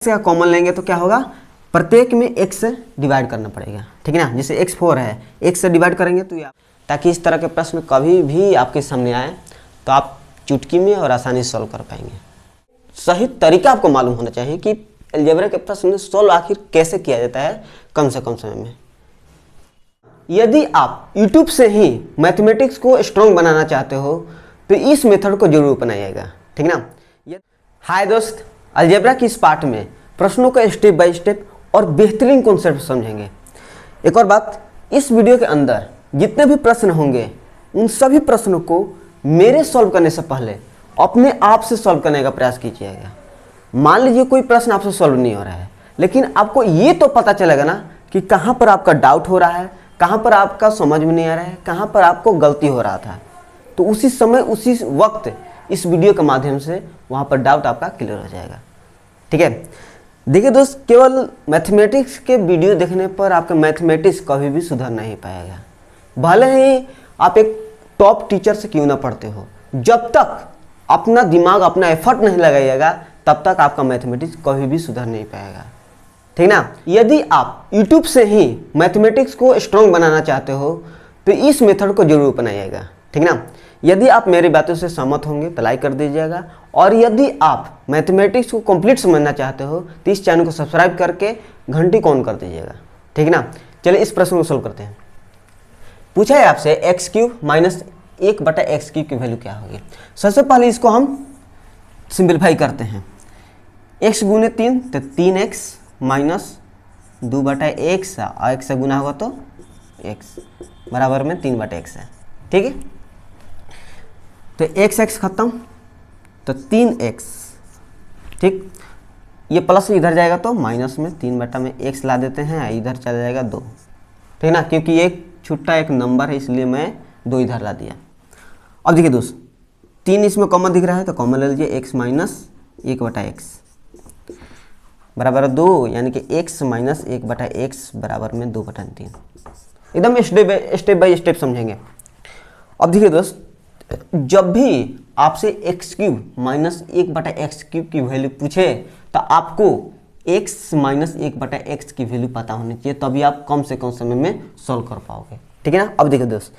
का कॉमन लेंगे तो क्या होगा, प्रत्येक में x से डिवाइड करना पड़ेगा, ठीक है ना। जैसे x4 है, x से डिवाइड करेंगे तो ताकि इस तरह के प्रश्न कभी भी आपके सामने आए तो आप चुटकी में और आसानी से सॉल्व कर पाएंगे। सही तरीका आपको मालूम होना चाहिए कि अलजेब्रा के प्रश्न सॉल्व आखिर कैसे किया जाता है कम से कम समय में। यदि आप YouTube से ही मैथमेटिक्स को स्ट्रॉन्ग बनाना चाहते हो तो इस मेथड को जरूर अपनाइएगा, ठीक है ना। हाय दोस्त, अलजेब्रा की इस पार्ट में प्रश्नों का स्टेप बाय स्टेप और बेहतरीन कॉन्सेप्ट समझेंगे। एक और बात, इस वीडियो के अंदर जितने भी प्रश्न होंगे उन सभी प्रश्नों को मेरे सॉल्व करने से पहले अपने आप से सॉल्व करने का प्रयास कीजिएगा। मान लीजिए कोई प्रश्न आपसे सॉल्व नहीं हो रहा है, लेकिन आपको ये तो पता चलेगा ना कि कहाँ पर आपका डाउट हो रहा है, कहाँ पर आपका समझ में नहीं आ रहा है, कहाँ पर आपको गलती हो रहा था। तो उसी समय उसी वक्त इस वीडियो के माध्यम से वहाँ पर डाउट आपका क्लियर हो जाएगा, ठीक है। देखिए दोस्त, केवल मैथमेटिक्स के वीडियो देखने पर आपका मैथमेटिक्स कभी भी सुधर नहीं पाएगा। भले ही आप एक टॉप टीचर से क्यों ना पढ़ते हो, जब तक अपना दिमाग अपना एफर्ट नहीं लगाइएगा तब तक आपका मैथमेटिक्स कभी भी सुधर नहीं पाएगा, ठीक ना। यदि आप YouTube से ही मैथमेटिक्स को स्ट्रॉन्ग बनाना चाहते हो तो इस मेथड को जरूर अपनाइएगा, ठीक ना। यदि आप मेरी बातों से सहमत होंगे तो लाइक कर दीजिएगा, और यदि आप मैथमेटिक्स को कंप्लीट समझना चाहते हो तो इस चैनल को सब्सक्राइब करके घंटी को ऑन कर दीजिएगा, ठीक है ना। चलिए इस प्रश्न को सोल्व करते हैं। पूछा है आपसे x³ माइनस 1/x³ की वैल्यू क्या होगी। सबसे पहले इसको हम सिंप्लीफाई करते हैं। x गुने 3 तो 3x माइनस 2/x, और x से गुना होगा तो x बराबर में 3/x है, ठीक है। तो x खत्म तो 3x, ठीक। ये प्लस इधर जाएगा तो माइनस में 3/x ला देते हैं, इधर चला जाएगा 2, ठीक ना, क्योंकि एक छुट्टा एक नंबर है इसलिए मैं 2 इधर ला दिया। अब देखिए दोस्त, 3 इसमें कॉमन दिख रहा है तो कॉमन ले लीजिए, x माइनस 1/x बराबर 2, यानी कि x माइनस 1/x बराबर में 2/3। एकदम स्टेप बाय स्टेप समझेंगे। अब देखिए दोस्त, जब भी आपसे x³ माइनस 1/x³ की वैल्यू पूछे तो आपको x माइनस 1/x की वैल्यू पता होनी चाहिए, तभी आप कम से कम समय में सॉल्व कर पाओगे, ठीक है ना। अब देखिए दोस्त,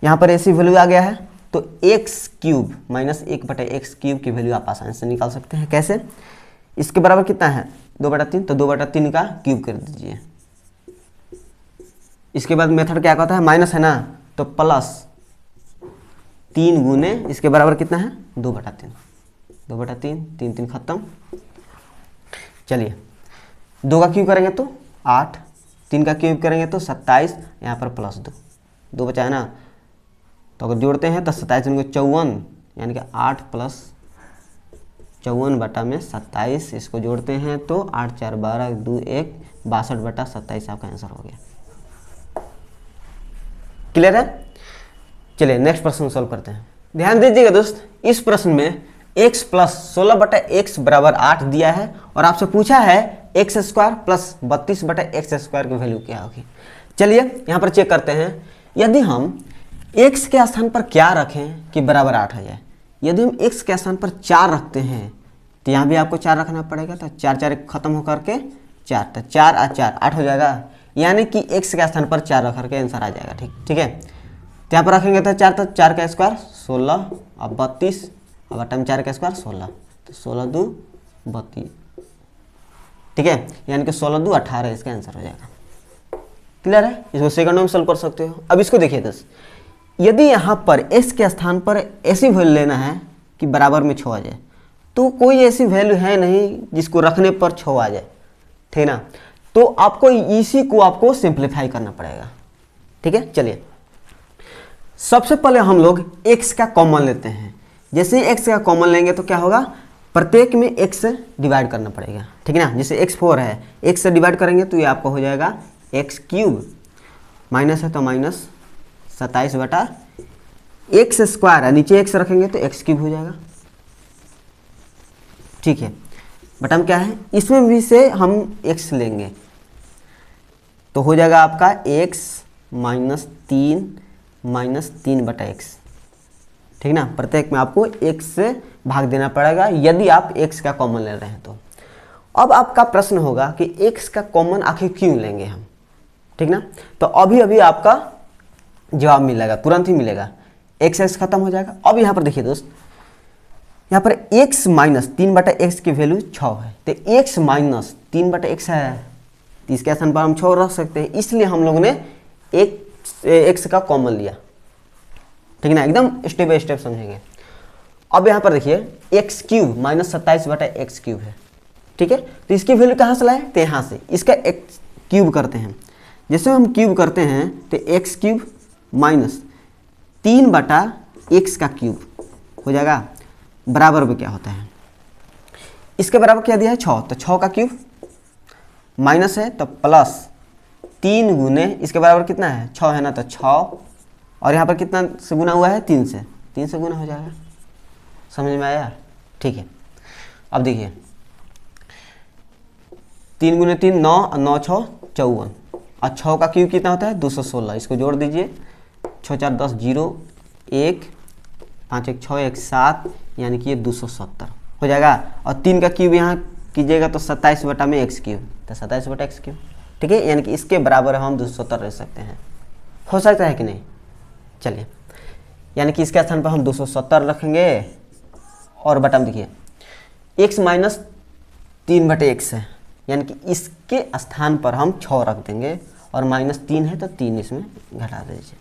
यहाँ पर ऐसी वैल्यू आ गया है तो x³ माइनस 1/x³ की वैल्यू आप आसानी से निकाल सकते हैं। कैसे? इसके बराबर कितना है 2/3, तो 2/3 का क्यूब कर दीजिए। इसके बाद मेथड क्या कहता है, माइनस है ना, तो प्लस 3 गुने इसके बराबर कितना है 2/3, 2/3, 3 3 खत्म। चलिए 2 का क्यूब करेंगे तो 8, 3 का क्यूब करेंगे तो 27, यहाँ पर प्लस 2 बचा है ना, तो अगर जोड़ते हैं तो 27 को 54, यानी कि 8 प्लस 54/27, इसको जोड़ते हैं तो 8 4 12 2 1 62/27 आपका आंसर हो गया। क्लियर है? चलिए नेक्स्ट प्रश्न सॉल्व करते हैं। ध्यान दीजिएगा दोस्त, इस प्रश्न में x प्लस 16/x बराबर 8 दिया है और आपसे पूछा है x² प्लस 32/x² की वैल्यू क्या होगी। चलिए यहाँ पर चेक करते हैं। यदि हम x के स्थान पर क्या रखें कि बराबर 8 आ जाए। यदि हम x के स्थान पर 4 रखते हैं तो यहाँ भी आपको 4 रखना पड़ेगा, तो 4 4 खत्म होकर के 4, तो 4 और 4 8 हो जाएगा, यानी कि x के स्थान पर 4 रख करके आंसर आ जाएगा, ठीक है। तो यहाँ पर रखेंगे तो 4, तो 4 का स्क्वायर 16 और 32, और बटा में 4 का स्क्वायर 16, तो 16 2 32, ठीक है, यानी कि 16 2 18 इसका आंसर हो जाएगा। क्लियर है? इसको सेकंड में सॉल्व कर सकते हो। अब इसको देखिए दोस्त, यदि यहाँ पर s के स्थान पर ऐसी वैल्यू लेना है कि बराबर में 6 आ जाए, तो कोई ऐसी वैल्यू है नहीं जिसको रखने पर 6 आ जाए, ठीक ना। तो आपको इसी को आपको सिंप्लीफाई करना पड़ेगा, ठीक है। चलिए सबसे पहले हम लोग x का कॉमन लेते हैं। जैसे ही x का कॉमन लेंगे तो क्या होगा, प्रत्येक में x से डिवाइड करना पड़ेगा, ठीक है ना। जैसे x4 है, x से डिवाइड करेंगे तो ये आपका हो जाएगा x³ माइनस है तो माइनस 27/x² है, नीचे x रखेंगे तो x³ हो जाएगा, ठीक है। बट हम क्या है, इसमें भी से हम x लेंगे तो हो जाएगा आपका x माइनस 3/x, ठीक ना। प्रत्येक में आपको x से भाग देना पड़ेगा यदि आप x का कॉमन ले रहे हैं तो। अब आपका प्रश्न होगा कि x का कॉमन आखिर क्यों लेंगे हम, ठीक ना। तो अभी अभी आपका जवाब मिलेगा, तुरंत ही मिलेगा, x खत्म हो जाएगा। अब यहाँ पर देखिए दोस्त, यहाँ पर x माइनस 3/x की वैल्यू 6 है, तो x माइनस 3/x है, तो इसके स्थान पर हम 6 रख सकते हैं, इसलिए हम लोगों ने x का कॉमन लिया, ठीक ना। एकदम स्टेप बाय स्टेप समझेंगे। अब यहाँ पर देखिए x cube minus 27/x cube है, ठीक है। तो इसकी वैल्यू कहाँ से लाए, तो यहाँ से इसका एक्स क्यूब करते हैं। जैसे हम क्यूब करते हैं तो एक्स क्यूब माइनस 3/x का क्यूब हो जाएगा, बराबर में क्या होता है, इसके बराबर क्या दिया है 6, तो 6 का क्यूब माइनस है तो प्लस 3 गुने इसके बराबर कितना है 6 है ना, तो 6 और यहाँ पर कितना से गुना हुआ है 3 से गुना हो जाएगा। समझ में आया, ठीक है। अब देखिए 3 गुने 3 9 और 9 6 54 और 6 का क्यूब कितना होता है 216, इसको जोड़ दीजिए, 6 4 10 0 1 5 1 6 1 7, यानी कि ये 270 हो जाएगा। और 3 का क्यूब यहाँ कीजिएगा तो 27/x क्यूब, तो 27/x क्यूब, ठीक है, यानी कि इसके बराबर हम 270 रख सकते हैं। हो सकता है कि नहीं, चलिए, यानी कि इसके स्थान पर हम 270 रखेंगे और बटा में देखिए x माइनस 3/x है, यानी कि इसके स्थान पर हम 6 रख देंगे और माइनस 3 है तो 3 इसमें घटा दीजिए,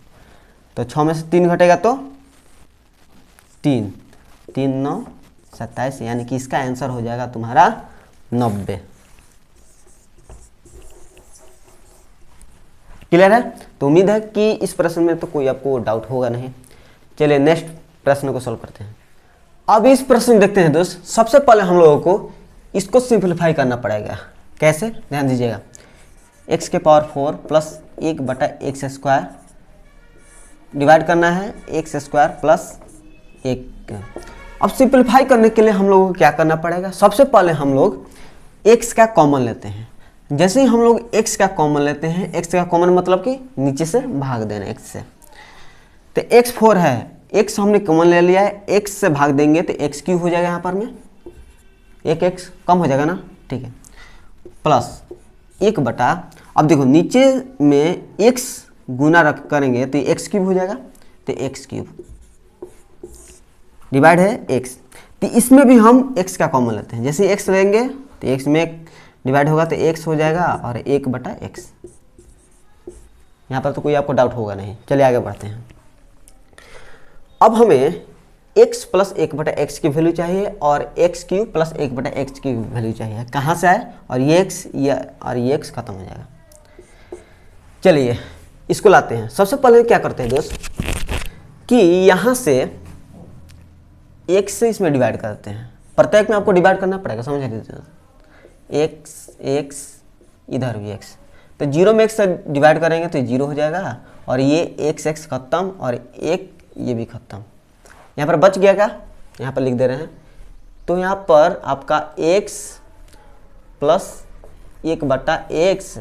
तो 6 में से 3 घटेगा तो 3 3 9 27, यानी कि इसका आंसर हो जाएगा तुम्हारा 90। क्लियर है, तो उम्मीद है कि इस प्रश्न में तो कोई आपको डाउट होगा नहीं। चलिए नेक्स्ट प्रश्न को सॉल्व करते हैं। अब इस प्रश्न देखते हैं दोस्त, सबसे पहले हम लोगों को इसको सिंप्लीफाई करना पड़ेगा। कैसे, ध्यान दीजिएगा, x के पावर 4 प्लस 1/x² डिवाइड करना है x² प्लस 1। अब सिंप्लीफाई करने के लिए हम लोगों को क्या करना पड़ेगा, सबसे पहले हम लोग x का कॉमन लेते हैं। जैसे ही हम लोग x का कॉमन लेते हैं, x का कॉमन मतलब कि नीचे से भाग देना x से, तो x 4 है, x हमने कॉमन ले लिया है, x से भाग देंगे तो x क्यूब हो जाएगा, यहाँ पर में एक x कम हो जाएगा ना, ठीक है, प्लस 1 बटा, अब देखो नीचे में x गुना रख करेंगे तो x क्यूब हो जाएगा, तो x क्यूब डिवाइड है x, तो इसमें भी हम x का कॉमन लेते हैं। जैसे x लेंगे तो x में डिवाइड होगा तो x हो जाएगा और 1/x। यहाँ पर तो कोई आपको डाउट होगा नहीं। चलिए आगे बढ़ते हैं। अब हमें x प्लस 1/x की वैल्यू चाहिए और x क्यूब प्लस 1/x की वैल्यू चाहिए। कहाँ से आए, और ये x खत्म हो जाएगा। चलिए इसको लाते हैं। सबसे पहले क्या करते हैं दोस्त कि यहाँ से x से इसमें डिवाइड करते हैं। प्रत्येक में आपको डिवाइड करना पड़ेगा, समझ लीजिए, x इधर भी x, तो 0 में x से डिवाइड करेंगे तो 0 हो जाएगा और ये x खत्म और एक ये भी खत्म। यहाँ पर बच गया क्या, यहाँ पर लिख दे रहे हैं, तो यहाँ पर आपका x प्लस 1/x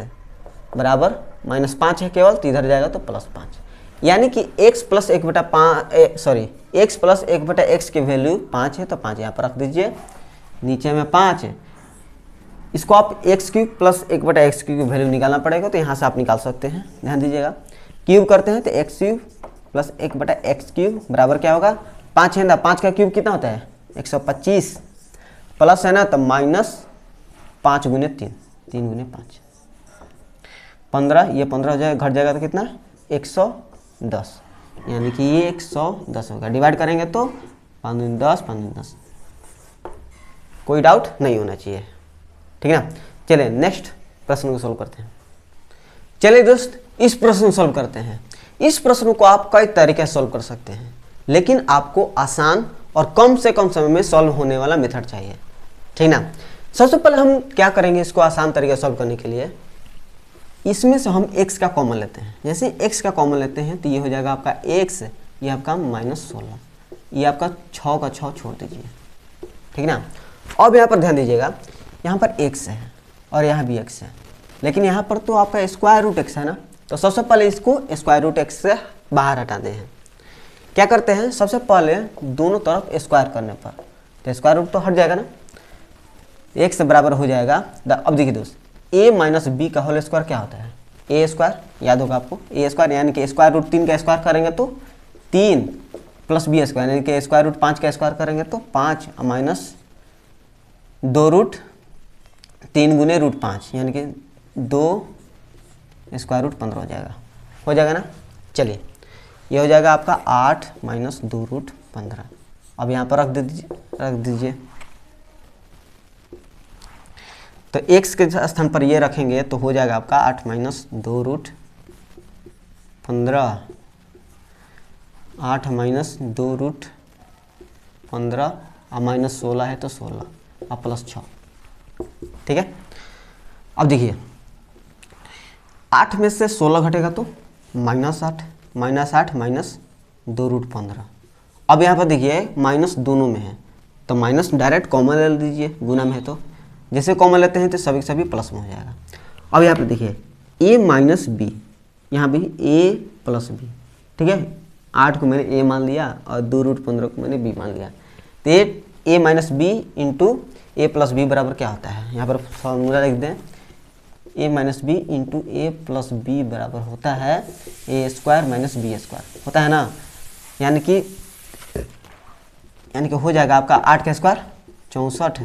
बराबर -5 है केवल, तो इधर जाएगा तो +5, यानी कि x प्लस 1/x की वैल्यू 5 है, तो 5 यहाँ पर रख दीजिए, नीचे में 5 है। इसको आप x क्यूब प्लस 1/x की वैल्यू निकालना पड़ेगा, तो यहाँ से आप निकाल सकते हैं। ध्यान दीजिएगा, क्यूब करते हैं तो x cube plus 1/x cube बराबर क्या होगा, 5 है ना, 5 का क्यूब कितना होता है 125, प्लस है ना तो -5 गुने 3, 3 गुने 5 15, ये 15 हो जाएगा, घट जाएगा तो कितना 110, यानी कि ये 110 होगा। डिवाइड करेंगे तो 5 दूनी 10, 5 दूनी 10। कोई डाउट नहीं होना चाहिए, ठीक है ना। चलिए नेक्स्ट प्रश्न को सॉल्व करते हैं। चलिए दोस्त इस प्रश्न को सॉल्व करते हैं। इस प्रश्न को आप कई तरीके से सॉल्व कर सकते हैं, लेकिन आपको आसान और कम से कम समय में सॉल्व होने वाला मेथड चाहिए, ठीक ना। सबसे पहले हम क्या करेंगे, इसको आसान तरीके से सॉल्व करने के लिए इसमें से हम x का कॉमन लेते हैं। जैसे x का कॉमन लेते हैं तो ये हो जाएगा आपका x, ये आपका -16, ये आपका 6 का 6 छोड़ दीजिए, ठीक ना। अब यहाँ पर ध्यान दीजिएगा, यहाँ पर x है और यहाँ भी x है, लेकिन यहाँ पर तो आपका स्क्वायर रूट x है ना, तो सबसे पहले इसको स्क्वायर रूट x से बाहर हटाते हैं। क्या करते हैं, सबसे पहले दोनों तरफ स्क्वायर करने पर तो स्क्वायर रूट तो हट जाएगा ना, x बराबर हो जाएगा अब देखिए दोस्त a माइनस बी का होल स्क्वायर क्या होता है, ए स्क्वायर, याद होगा आपको ए स्क्वायर, यानी कि स्क्वायर रूट 3 का स्क्वायर करेंगे तो 3 प्लस बी स्क्वायर, यानी कि स्क्वायर रूट 5 का स्क्वायर करेंगे तो 5 माइनस 2 रूट 3 गुने रूट 5, यानी कि 2 स्क्वायर रूट 15 हो जाएगा ना। चलिए ये हो जाएगा आपका 8 माइनस 2 रूट 15। अब यहाँ पर रख दीजिए तो x के स्थान पर ये रखेंगे तो हो जाएगा आपका 8 माइनस 2 रूट 15, 8 माइनस 2 रूट 15 और माइनस 16 है तो 16 और प्लस 6, ठीक है। अब देखिए 8 में से 16 घटेगा तो -8, -8 माइनस 2 रूट 15। अब यहाँ पर देखिए माइनस दोनों में है तो माइनस डायरेक्ट कॉमन ले लीजिए, गुना में है तो जैसे कॉमन लेते हैं तो सभी सभी प्लस में हो जाएगा। अब यहाँ पर देखिए a माइनस बी, यहाँ भी a प्लस बी, ठीक है। 8 को मैंने a मान लिया और 2 रूट 15 को मैंने b मान लिया, तो ये a minus B into A plus B बराबर क्या होता है, यहाँ पर फॉर्मूला लिख दें, a minus B into A plus B बराबर होता है A square minus B square, होता है ना। यानी कि हो जाएगा आपका 8 का स्क्वायर 64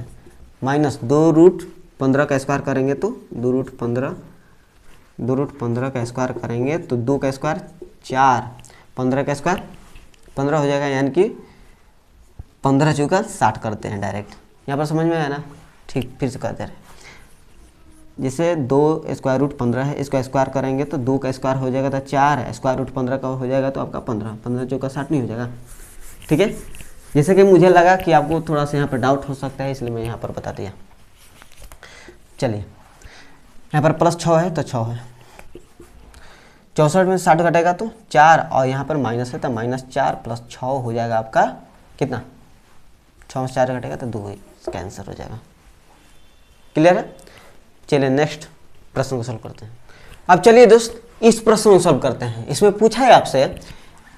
माइनस 2 रूट 15 का स्क्वायर करेंगे तो 2 रूट 15 का स्क्वायर करेंगे तो 2 का स्क्वायर 4, 15 का स्क्वायर 15 हो जाएगा, यानी कि 15 चौका 60 करते हैं डायरेक्ट, यहाँ पर समझ में आया ना। ठीक, फिर से करते रहे, जैसे 2 स्क्वायर रूट 15 है, इसका स्क्वायर करेंगे तो 2 का स्क्वायर हो जाएगा तो 4 है, स्क्वायर रूट 15 का हो जाएगा तो आपका 15, 15 चौका 60 नहीं हो जाएगा, ठीक है। जैसे कि मुझे लगा कि आपको थोड़ा सा यहाँ पर डाउट हो सकता है, इसलिए मैं यहाँ पर बता दिया। चलिए यहाँ पर प्लस 6 है तो 6 है, 64 में 60 घटेगा तो 4 और यहाँ पर माइनस है तो -4 प्लस 6 हो जाएगा आपका कितना, 6 में 4 घटेगा तो 2, इसका आंसर हो जाएगा। क्लियर है। चलिए नेक्स्ट प्रश्न को सॉल्व करते हैं। अब चलिए दोस्त इस प्रश्न को सॉल्व करते हैं। इसमें पूछा है आपसे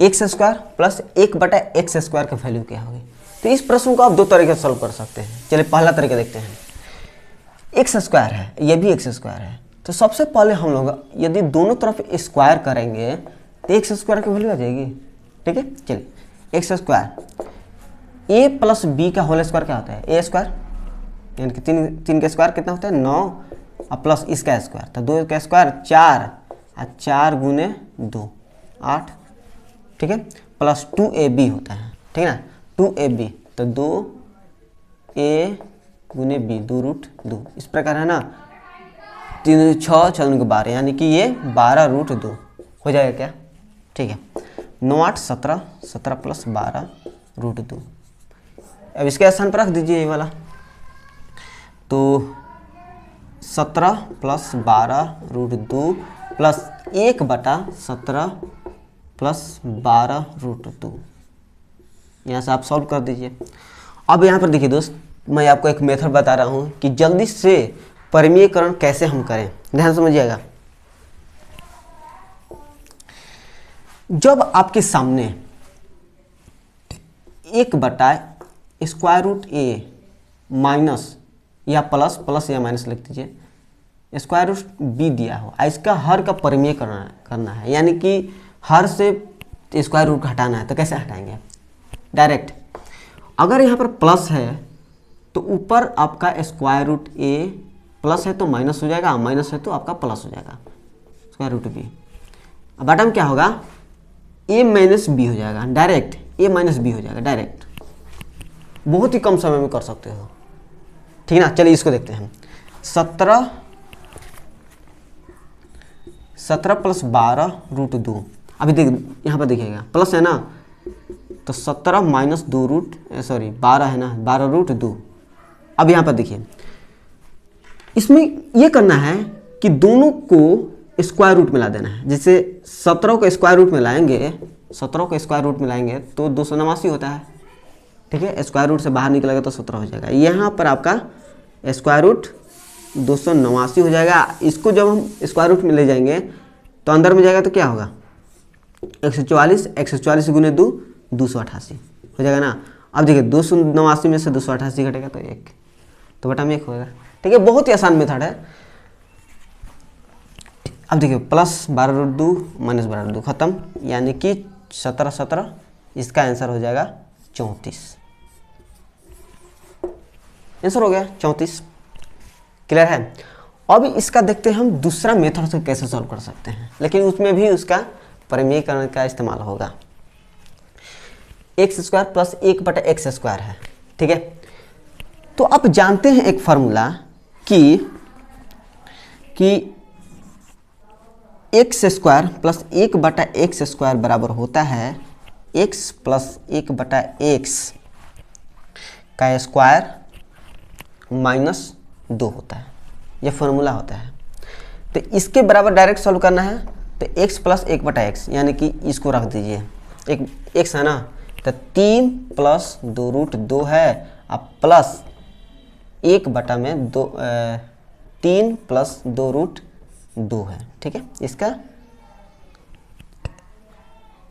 x square plus 1/x square का वैल्यू क्या होगी। तो इस प्रश्न को आप दो तरीके से सॉल्व कर सकते हैं। चलिए पहला तरीका देखते हैं। एक्स स्क्वायर है, ये भी एक्स स्क्वायर है, तो सबसे पहले हम लोग यदि दोनों तरफ स्क्वायर करेंगे तो एक्स स्क्वायर की वैल्यू आ जाएगी, ठीक है। चलिए एक्स स्क्वायर ए प्लस बी का होल स्क्वायर क्या होता है, ए स्क्वायर, यानी कि 3 का स्क्वायर कितना होता है 9 और प्लस इसका स्क्वायर, तो 2 का स्क्वायर 4 और 4 गुने 2 8, ठीक है, प्लस 2ab होता है, ठीक है ना, 2ab तो 2a गुने b 2 रूट 2, इस प्रकार है ना। 3 6 6 12, यानी कि ये 12 रूट 2 हो जाएगा क्या, ठीक है। 9 8 17, 17 प्लस 12 रूट 2। अब इसके स्थान पर रख दीजिए ये वाला, तो 17 plus 12 root 2 plus 1/17 plus 12 root 2, यहाँ से आप सॉल्व कर दीजिए। अब यहाँ पर देखिए दोस्त, मैं आपको एक मेथड बता रहा हूँ कि जल्दी से परिमेयकरण कैसे हम करें, ध्यान समझिएगा। जब आपके सामने 1/√a माइनस या प्लस या माइनस लिख दीजिए √b दिया हो, इसका हर का परिमेय करना है, यानी कि हर से स्क्वायर रूट हटाना है, तो कैसे हटाएंगे डायरेक्ट। अगर यहाँ पर प्लस है तो ऊपर आपका √a प्लस है तो माइनस हो जाएगा, माइनस है तो आपका प्लस हो जाएगा √b। अब बॉटम क्या होगा, a माइनस बी हो जाएगा डायरेक्ट, a माइनस बी हो जाएगा डायरेक्ट, बहुत ही कम समय में कर सकते हो, ठीक है ना। चलिए इसको देखते हैं। 17 प्लस 12 रूट 2, अभी देख यहाँ पर देखिएगा प्लस है ना, तो 17 माइनस 2 रूट 12 है ना, 12 रूट 2। अब यहाँ पर देखिए, इसमें ये करना है कि दोनों को स्क्वायर रूट में ला देना है। जैसे 17 को स्क्वायर रूट में लाएंगे, 17 को स्क्वायर रूट में लाएंगे तो 289 होता है, ठीक है। स्क्वायर रूट से बाहर निकलेगा तो 17 हो जाएगा। यहाँ पर आपका स्क्वायर रूट 289 हो जाएगा। इसको जब हम स्क्वायर रूट में ले जाएंगे तो अंदर में जाएगा तो क्या होगा, 144 गुने 2 288 हो जाएगा ना। अब देखिए 289 में से 288 घटेगा तो 1, तो बटा में 1 होगा। ठीक है, बहुत ही आसान मेथड है। अब देखिए प्लस 12√2 माइनस 12√2 खत्म, यानी कि 17 इसका आंसर हो जाएगा 34। आंसर हो गया 34। क्लियर है। अब इसका देखते हैं हम दूसरा मेथड से कैसे सॉल्व कर सकते हैं, लेकिन उसमें भी उसका परिमेयकरण का इस्तेमाल होगा। एक्स स्क्वायर प्लस 1/x² है। ठीक है, तो आप जानते हैं एक फॉर्मूला कि एक्स स्क्वायर प्लस 1/x² बराबर होता है x प्लस 1/x का स्क्वायर माइनस 2 होता है। यह फॉर्मूला होता है। तो इसके बराबर डायरेक्ट सॉल्व करना है, तो x प्लस 1/x यानी कि इसको रख दीजिए, एक x है ना, तो 3 प्लस 2√2 है, अब प्लस 1/2 3 प्लस 2√2 है। ठीक है, इसका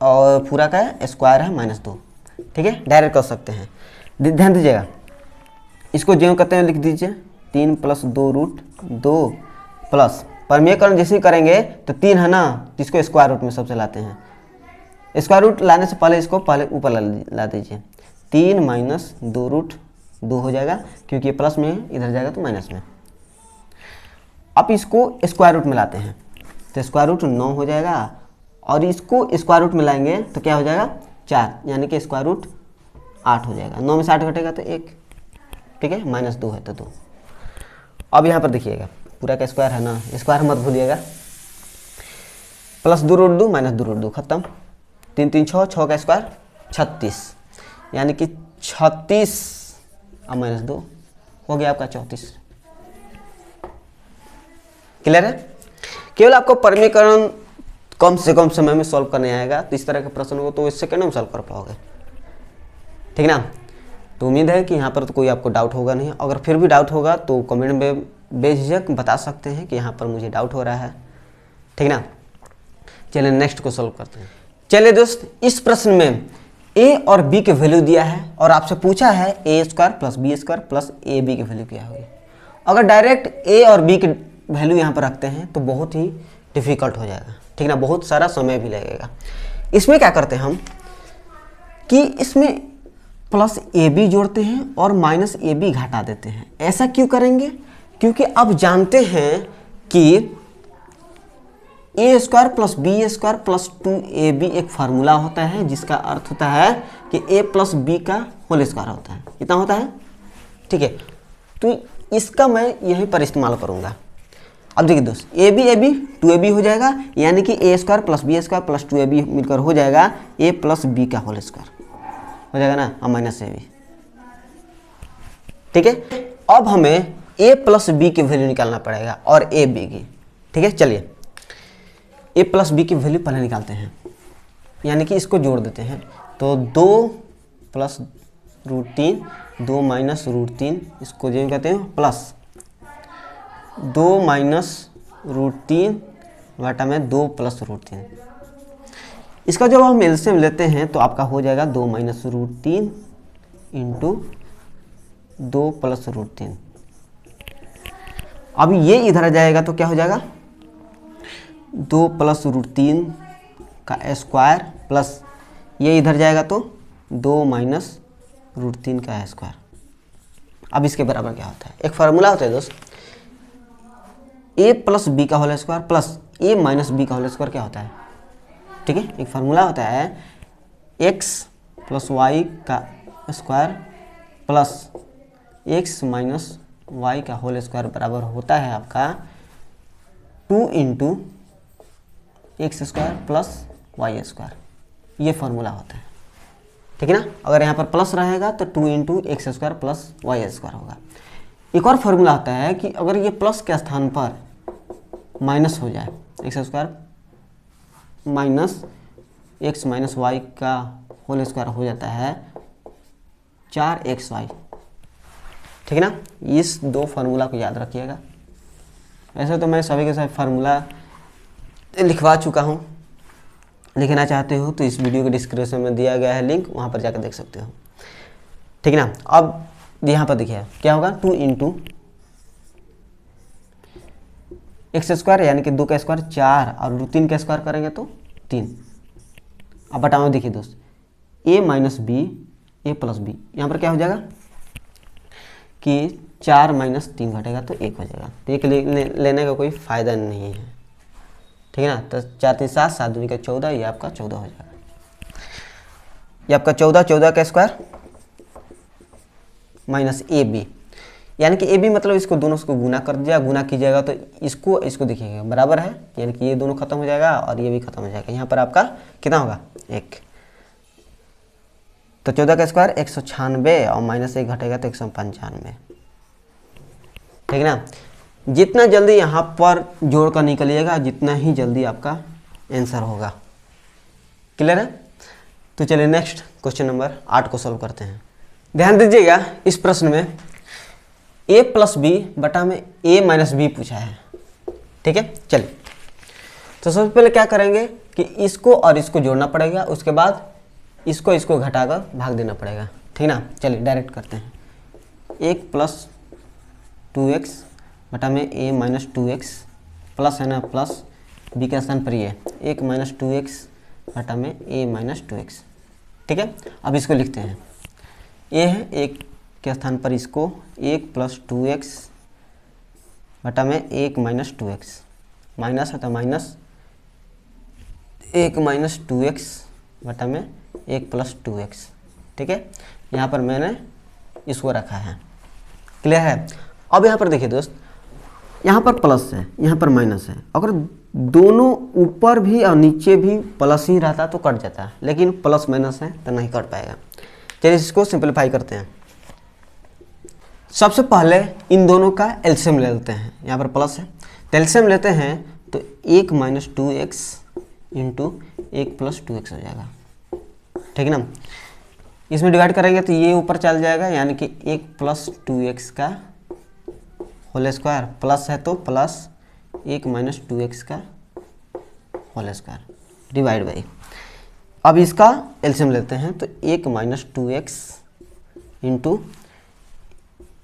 और पूरा का स्क्वायर है -2। ठीक है, डायरेक्ट कर सकते हैं। ध्यान दीजिएगा, इसको जो कहते हैं लिख दीजिए 3 प्लस 2√2 प्लस परिमेयकरण जैसे ही करेंगे तो 3 है ना, इसको स्क्वायर रूट में सबसे लाते हैं। स्क्वायर रूट लाने से पहले इसको ऊपर ला दीजिए, 3 माइनस 2√2 हो जाएगा, क्योंकि ये प्लस में इधर जाएगा तो माइनस में। अब इसको स्क्वायर रूट में लाते हैं तो स्क्वायर रूट 9 हो जाएगा, और इसको स्क्वायर रूट में लाएंगे तो क्या हो जाएगा 4, यानी कि स्क्वायर रूट 8 हो जाएगा। 9 में से 8 घटेगा तो 1। ठीक है, -2 है तो 2। अब यहाँ पर देखिएगा पूरा का स्क्वायर है ना, स्क्वायर मत भूलिएगा, प्लस 2√2 माइनस 2√2 खत्म, 3 3 6 का स्क्वायर 36, यानी कि 36 अब -2 हो गया आपका 34। क्लियर है। केवल आपको परिमेयकरण कम से कम समय में सॉल्व करने आएगा, तो इस तरह के प्रश्न को तो सेकंड में सॉल्व कर पाओगे। ठीक ना। तो उम्मीद है कि यहाँ पर तो कोई आपको डाउट होगा नहीं। अगर फिर भी डाउट होगा तो कमेंट में बेझिझक बता सकते हैं कि यहाँ पर मुझे डाउट हो रहा है। ठीक ना। चलिए नेक्स्ट को सॉल्व करते हैं। चलिए दोस्त, इस प्रश्न में a और b के वैल्यू दिया है और आपसे पूछा है a² plus b² plus ab की वैल्यू क्या होगी। अगर डायरेक्ट a और b की वैल्यू यहाँ पर रखते हैं तो बहुत ही डिफिकल्ट हो जाएगा। ठीक ना, बहुत सारा समय भी लगेगा। इसमें क्या करते हैं हम कि इसमें प्लस ए बी जोड़ते हैं और माइनस ए बी घटा देते हैं। ऐसा क्यों करेंगे? क्योंकि अब जानते हैं कि a² plus b² plus 2ab एक फार्मूला होता है, जिसका अर्थ होता है कि a प्लस b का होल स्क्वायर होता है। इतना होता है। ठीक है, तो इसका मैं यहीं पर इस्तेमाल करूंगा। अब देखिए दोस्त, ab 2ab हो जाएगा, यानी कि a² plus b² plus 2ab मिलकर हो जाएगा a प्लस b का होल स्क्वायर हो जाएगा ना, और माइनस ab। ठीक है, अब हमें a प्लस b की वैल्यू निकालना पड़ेगा और ab की। ठीक है, चलिए a प्लस b की वैल्यू पहले निकालते हैं, यानी कि इसको जोड़ देते हैं। तो 2 प्लस √3, 2 माइनस √3, इसको जो कहते हैं प्लस 2 माइनस √3 बटा में 2 प्लस √3। इसका जब हम एलसीएम लेते हैं तो आपका हो जाएगा 2 माइनस √3 इंटू 2 प्लस √3। अब ये इधर आ जाएगा तो क्या हो जाएगा 2 प्लस √3 का स्क्वायर प्लस ये इधर जाएगा तो 2 माइनस √3 का स्क्वायर। अब इसके बराबर क्या होता है? एक फार्मूला होता है दोस्त, a प्लस बी का whole square plus a minus B का होल स्क्वायर क्या होता है? ठीक है, एक फार्मूला होता है x प्लस वाई का square plus x minus Y का होल स्क्वायर बराबर होता है आपका 2 इंटू x² प्लस y²। ये फार्मूला होता है। ठीक है ना। अगर यहाँ पर प्लस रहेगा तो 2 इंटू x² प्लस y² होगा। एक और फार्मूला होता है कि अगर ये प्लस के स्थान पर माइनस हो जाए, x² minus x minus Y का होल स्क्वायर हो जाता है 4xy। ठीक है ना। इस दो फार्मूला को याद रखिएगा। वैसे तो मैं सभी के साथ फार्मूला लिखवा चुका हूँ, लिखना चाहते हो तो इस वीडियो के डिस्क्रिप्शन में दिया गया है लिंक, वहाँ पर जाकर देख सकते हो। ठीक है ना। अब यहाँ पर देखिए क्या होगा 2 इंटू एक्स स्क्वायर यानी कि 2 का स्क्वायर 4 और 3 का स्क्वायर करेंगे तो 3। अब बटाओ देखिए दोस्त a minus B A plus B, यहाँ पर क्या हो जाएगा कि 4 माइनस 3 घटेगा तो 1 हो जाएगा। तो एक लेने का कोई फ़ायदा नहीं है, ठीक है ना। तो 4 3 7 7 दूनी का 14, ये आपका 14 हो जाएगा। ये आपका 14 14 का स्क्वायर माइनस ए बी, यानी कि ए बी मतलब इसको दोनों को गुना कर दिया, गुना कीजिएगा तो इसको देखिएगा बराबर है, यानी कि ये दोनों खत्म हो जाएगा और ये भी खत्म हो जाएगा। यहाँ पर आपका कितना होगा 1। तो 14 का स्क्वायर 196 और माइनस 1 घटेगा तो 195, ठीक है ना। जितना जल्दी यहाँ पर जोड़ कर निकलिएगा जितना ही जल्दी आपका आंसर होगा। क्लियर है। तो चलिए नेक्स्ट क्वेश्चन नंबर 8 को सॉल्व करते हैं। ध्यान दीजिएगा इस प्रश्न में a प्लस बी बटा में a माइनस बी पूछा है, ठीक है। चलिए तो सबसे पहले क्या करेंगे कि इसको और इसको जोड़ना पड़ेगा, उसके बाद इसको घटाकर भाग देना पड़ेगा, ठीक ना। चलिए डायरेक्ट करते हैं। 1 प्लस 2x बटा में a माइनस 2x प्लस है ना, प्लस b के स्थान पर ये 1 माइनस 2x बटा में a माइनस 2x, ठीक है। अब इसको लिखते हैं, a है 1 के स्थान पर इसको 1 प्लस 2x बटा में 1 माइनस 2x, माइनस है तो माइनस 1 माइनस 2x बटा में 1 प्लस 2x, ठीक है। यहाँ पर मैंने इसको रखा है, क्लियर है। अब यहाँ पर देखिए दोस्त, यहाँ पर प्लस है यहाँ पर माइनस है, अगर दोनों ऊपर भी और नीचे भी प्लस ही रहता तो कट जाता, लेकिन प्लस माइनस है तो नहीं कट पाएगा। चलिए इसको सिंपलीफाई करते हैं। सबसे पहले इन दोनों का एलसीएम ले लेते हैं। यहाँ पर प्लस है तो एलसीएम लेते हैं तो 1 minus 2x into 1 plus 2x हो जाएगा, ठीक है ना। इसमें डिवाइड करेंगे तो ये ऊपर चल जाएगा, यानी कि 1 प्लस 2x का होल स्क्वायर, प्लस है तो प्लस 1 माइनस 2x का होल स्क्वायर डिवाइड बाई। अब इसका एलसीएम लेते हैं तो 1 minus 2x into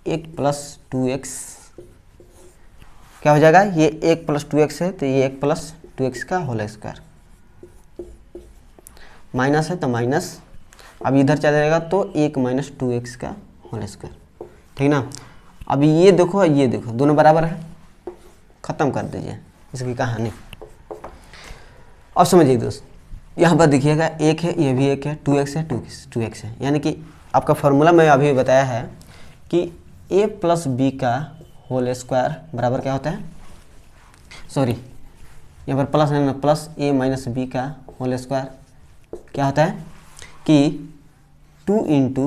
1 plus 2x क्या हो जाएगा, ये 1 प्लस 2x है तो ये 1 प्लस 2x का होल स्क्वायर, माइनस है तो माइनस, अब इधर चला जाएगा तो 1 माइनस 2x का होल स्क्वायर, ठीक ना। अब ये देखो दोनों बराबर है, ख़त्म कर दीजिए इसकी कहानी। अब समझिए दोस्त, यहाँ पर देखिएगा 1 है, ये भी 1 है, 2x है, 2x है, यानी कि आपका फॉर्मूला मैं अभी बताया है कि a प्लस बी का होल स्क्वायर बराबर क्या होता है, सॉरी यहाँ पर प्लस है ना, प्लस a माइनस बी का होल स्क्वायर क्या होता है कि 2 इंटू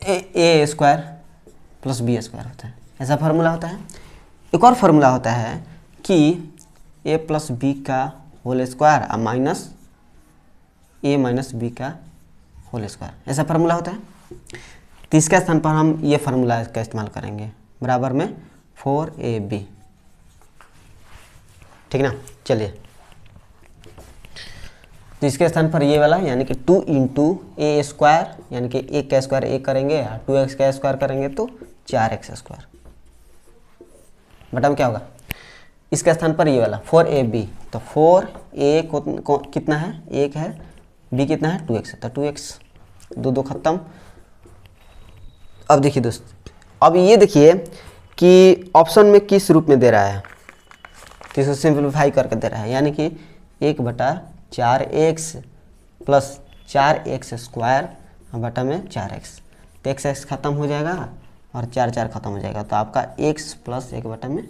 ए स्क्वायर प्लस बी स्क्वायर होता है, ऐसा फार्मूला होता है। एक और फार्मूला होता है कि a प्लस बी का होल स्क्वायर और माइनस a माइनस बी का होल स्क्वायर, ऐसा फार्मूला होता है। तो इसके स्थान पर हम ये फार्मूला का इस्तेमाल करेंगे, बराबर में 4ab, ठीक ना। चलिए तो इसके स्थान पर ये वाला यानी कि 2 इंटू ए स्क्वायर, यानी कि 1 का स्क्वायर 1 करेंगे और 2x का स्क्वायर करेंगे तो 4x स्क्वायर बटा में क्या होगा, इसके स्थान पर ये वाला 4ab, तो 4a को कितना है 1 है, b कितना है 2x है, तो 2x 2 2 खत्म। अब देखिए दोस्त, अब ये देखिए कि ऑप्शन में किस रूप में दे रहा है, तो इसको सिंपलीफाई करके दे रहा है, यानी कि 1/4x प्लस 4x स्क्वायर बटा में 4x, तो x खत्म हो जाएगा और 4 4 खत्म हो जाएगा, तो आपका x प्लस 1 बटा में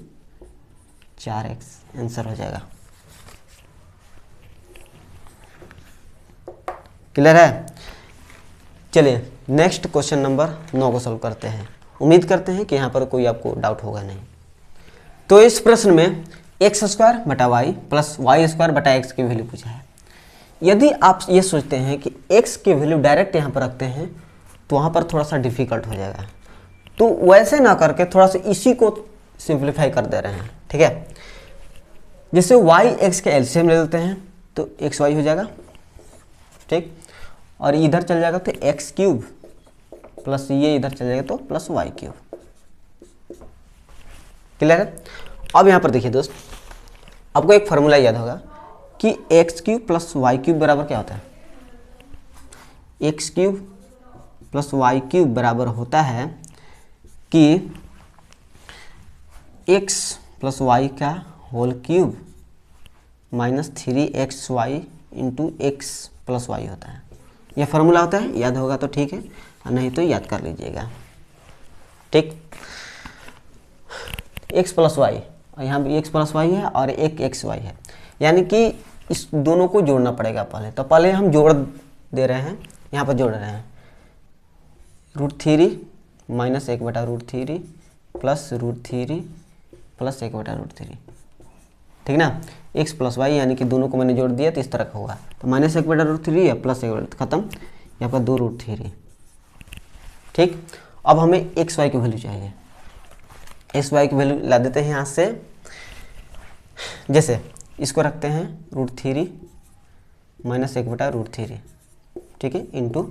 4x आंसर हो जाएगा। क्लियर है। चलिए नेक्स्ट क्वेश्चन नंबर 9 को सॉल्व करते हैं। उम्मीद करते हैं कि यहाँ पर कोई आपको डाउट होगा नहीं। तो इस प्रश्न में एक्स स्क्वायर बटा वाई प्लस वाई स्क्वायर बटा एक्स की वैल्यू पूछा है। यदि आप ये सोचते हैं कि एक्स की वैल्यू डायरेक्ट यहाँ पर रखते हैं तो वहाँ पर थोड़ा सा डिफिकल्ट हो जाएगा, तो वैसे ना करके थोड़ा सा इसी को सिंप्लीफाई कर दे रहे हैं, ठीक है। जैसे वाई एक्स के एलसीएम ले लेते हैं तो एक्स वाई हो जाएगा, ठीक, और इधर चल जाएगा तो एक्स क्यूब प्लस ये इधर चल जाएगा तो प्लस वाई क्यूब। क्लियर है। अब यहाँ पर देखिए दोस्त, आपको एक फार्मूला याद होगा कि X cube plus Y cube बराबर क्या होता है। X cube plus Y cube बराबर होता है कि एक्स प्लस वाई का whole cube minus 3xy into X plus Y होता है। यह फार्मूला होता है, याद होगा तो ठीक है, नहीं तो याद कर लीजिएगा। ठीक, एक्स प्लस वाई, और यहाँ भी एक्स प्लस वाई है और एक एक्स वाई है, यानी कि इस दोनों को जोड़ना पड़ेगा पहले। तो पहले हम जोड़ दे रहे हैं, यहाँ पर जोड़ रहे हैं √3 माइनस 1/√3 प्लस √3 प्लस 1/√3, ठीक ना। एक्स प्लस वाई यानी कि दोनों को मैंने जोड़ दिया तो इस तरह का होगा। तो माइनस 1/√3 है प्लस 1 खत्म, यहाँ पर 2√3। ठीक, अब हमें एक्स वाई की वैल्यू चाहिए। एक्स वाई की वैल्यू ला देते हैं यहाँ से, जैसे इसको रखते हैं √3 माइनस 1/√3, ठीक है, इंटू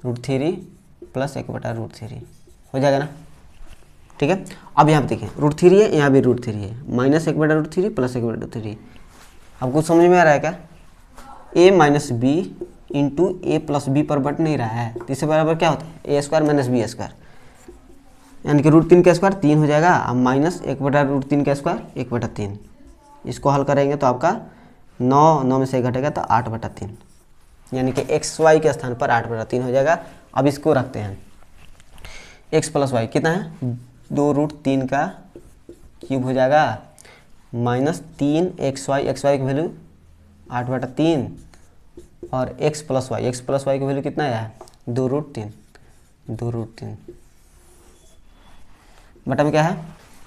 √3 प्लस 1/√3 हो जाएगा ना। ठीक है, अब यहाँ पे देखिए √3 है, यहाँ भी √3 है, माइनस 1/√3 प्लस 1/√3। आपको समझ में आ रहा है क्या। a minus B into A plus B पर बट नहीं रहा है, तो इससे बराबर क्या होता है a square minus B square, यानी कि √3 का स्क्वायर 3 हो जाएगा, अब माइनस 1/√3 का स्क्वायर 1/3। इसको हल करेंगे तो आपका 9 में से 1 घटेगा तो 8/3, यानी कि एक्स वाई के स्थान पर 8/3 हो जाएगा। अब इसको रखते हैं एक्स प्लस वाई कितना है 2√3 का क्यूब हो जाएगा माइनस 3xy, एक्स वाई की वैल्यू 8/3 और x प्लस वाई की वैल्यू कितना है 2√3 बटा में क्या है,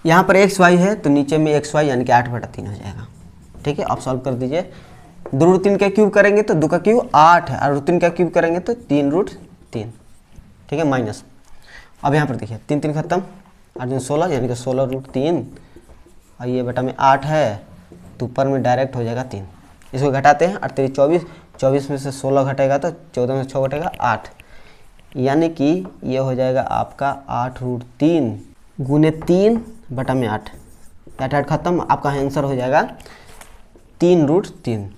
यहाँ पर एक्स वाई है तो नीचे में एक्स वाई यानी कि 8/3 हो जाएगा। ठीक है, अब सॉल्व कर दीजिए। 2√3 का क्यूब करेंगे तो 2 का क्यूब 8 है और √3 का क्यूब करेंगे तो 3√3, ठीक है, माइनस। अब यहाँ पर देखिए 3 खत्म, 8 16 यानी कि 16√3 और ये बटा में 8 है तो ऊपर में डायरेक्ट हो जाएगा 3। इसको घटाते हैं 8 3 24, 24 में से 16 घटेगा तो 14 में से 6 घटेगा 8, यानी कि ये हो जाएगा आपका 8√3 गुने 3 बटा में 8, 8 खत्म, आपका आंसर हो जाएगा 3√3।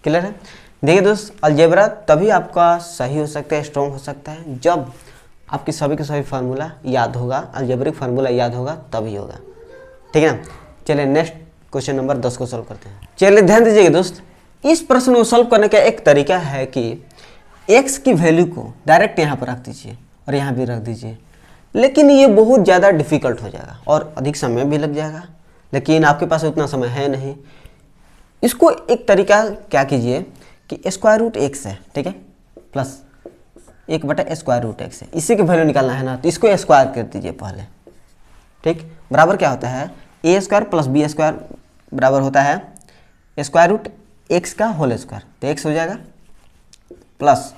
क्लियर है। देखिए दोस्त, अलजेब्रा तभी आपका सही हो सकता है, स्ट्रॉन्ग हो सकता है जब आपकी सभी के सभी फार्मूला याद होगा, अलजेब्रिक फार्मूला याद होगा तभी होगा। ठीक है ना। चलिए नेक्स्ट क्वेश्चन नंबर 10 को सॉल्व करते हैं। चलिए ध्यान दीजिएगा दोस्त, इस प्रश्न को सॉल्व करने का एक तरीका है कि x की वैल्यू को डायरेक्ट यहाँ पर रख दीजिए और यहाँ भी रख दीजिए, लेकिन ये बहुत ज़्यादा डिफिकल्ट हो जाएगा और अधिक समय भी लग जाएगा, लेकिन आपके पास उतना समय है नहीं। इसको एक तरीका क्या कीजिए कि √x है, ठीक है, प्लस 1/√x है, इसी की वैल्यू निकालना है ना, तो इसको स्क्वायर कर दीजिए पहले। ठीक, बराबर क्या होता है a² प्लस b² बराबर होता है √x का होल स्क्वायर, तो x हो जाएगा, प्लस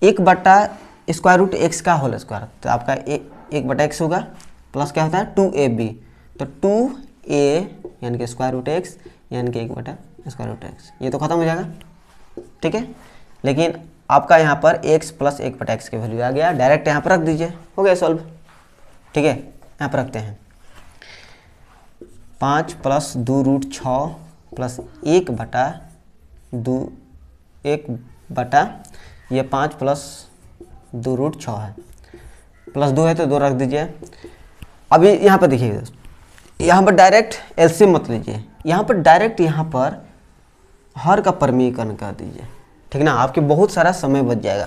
1/√x का होल स्क्वायर, तो आपका 1/x होगा, प्लस क्या होता है 2ab, तो 2a यानी कि √x यानी कि 1/√x, ये तो खत्म हो जाएगा। ठीक है, लेकिन आपका यहाँ पर x प्लस 1/x की वैल्यू आ गया, डायरेक्ट यहाँ पर रख दीजिए, हो गया सॉल्व। ठीक है, यहाँ पर रखते हैं 5 प्लस 2√6 प्लस 1/2 ये 5 प्लस 2√6 है, प्लस 2 है तो 2 रख दीजिए। अभी यहाँ पर देखिए दोस्त, यहाँ पर डायरेक्ट एलसीएम मत लीजिए, यहाँ पर डायरेक्ट यहाँ पर हर का परमीकरण कर दीजिए, ठीक ना, आपके बहुत सारा समय बच जाएगा।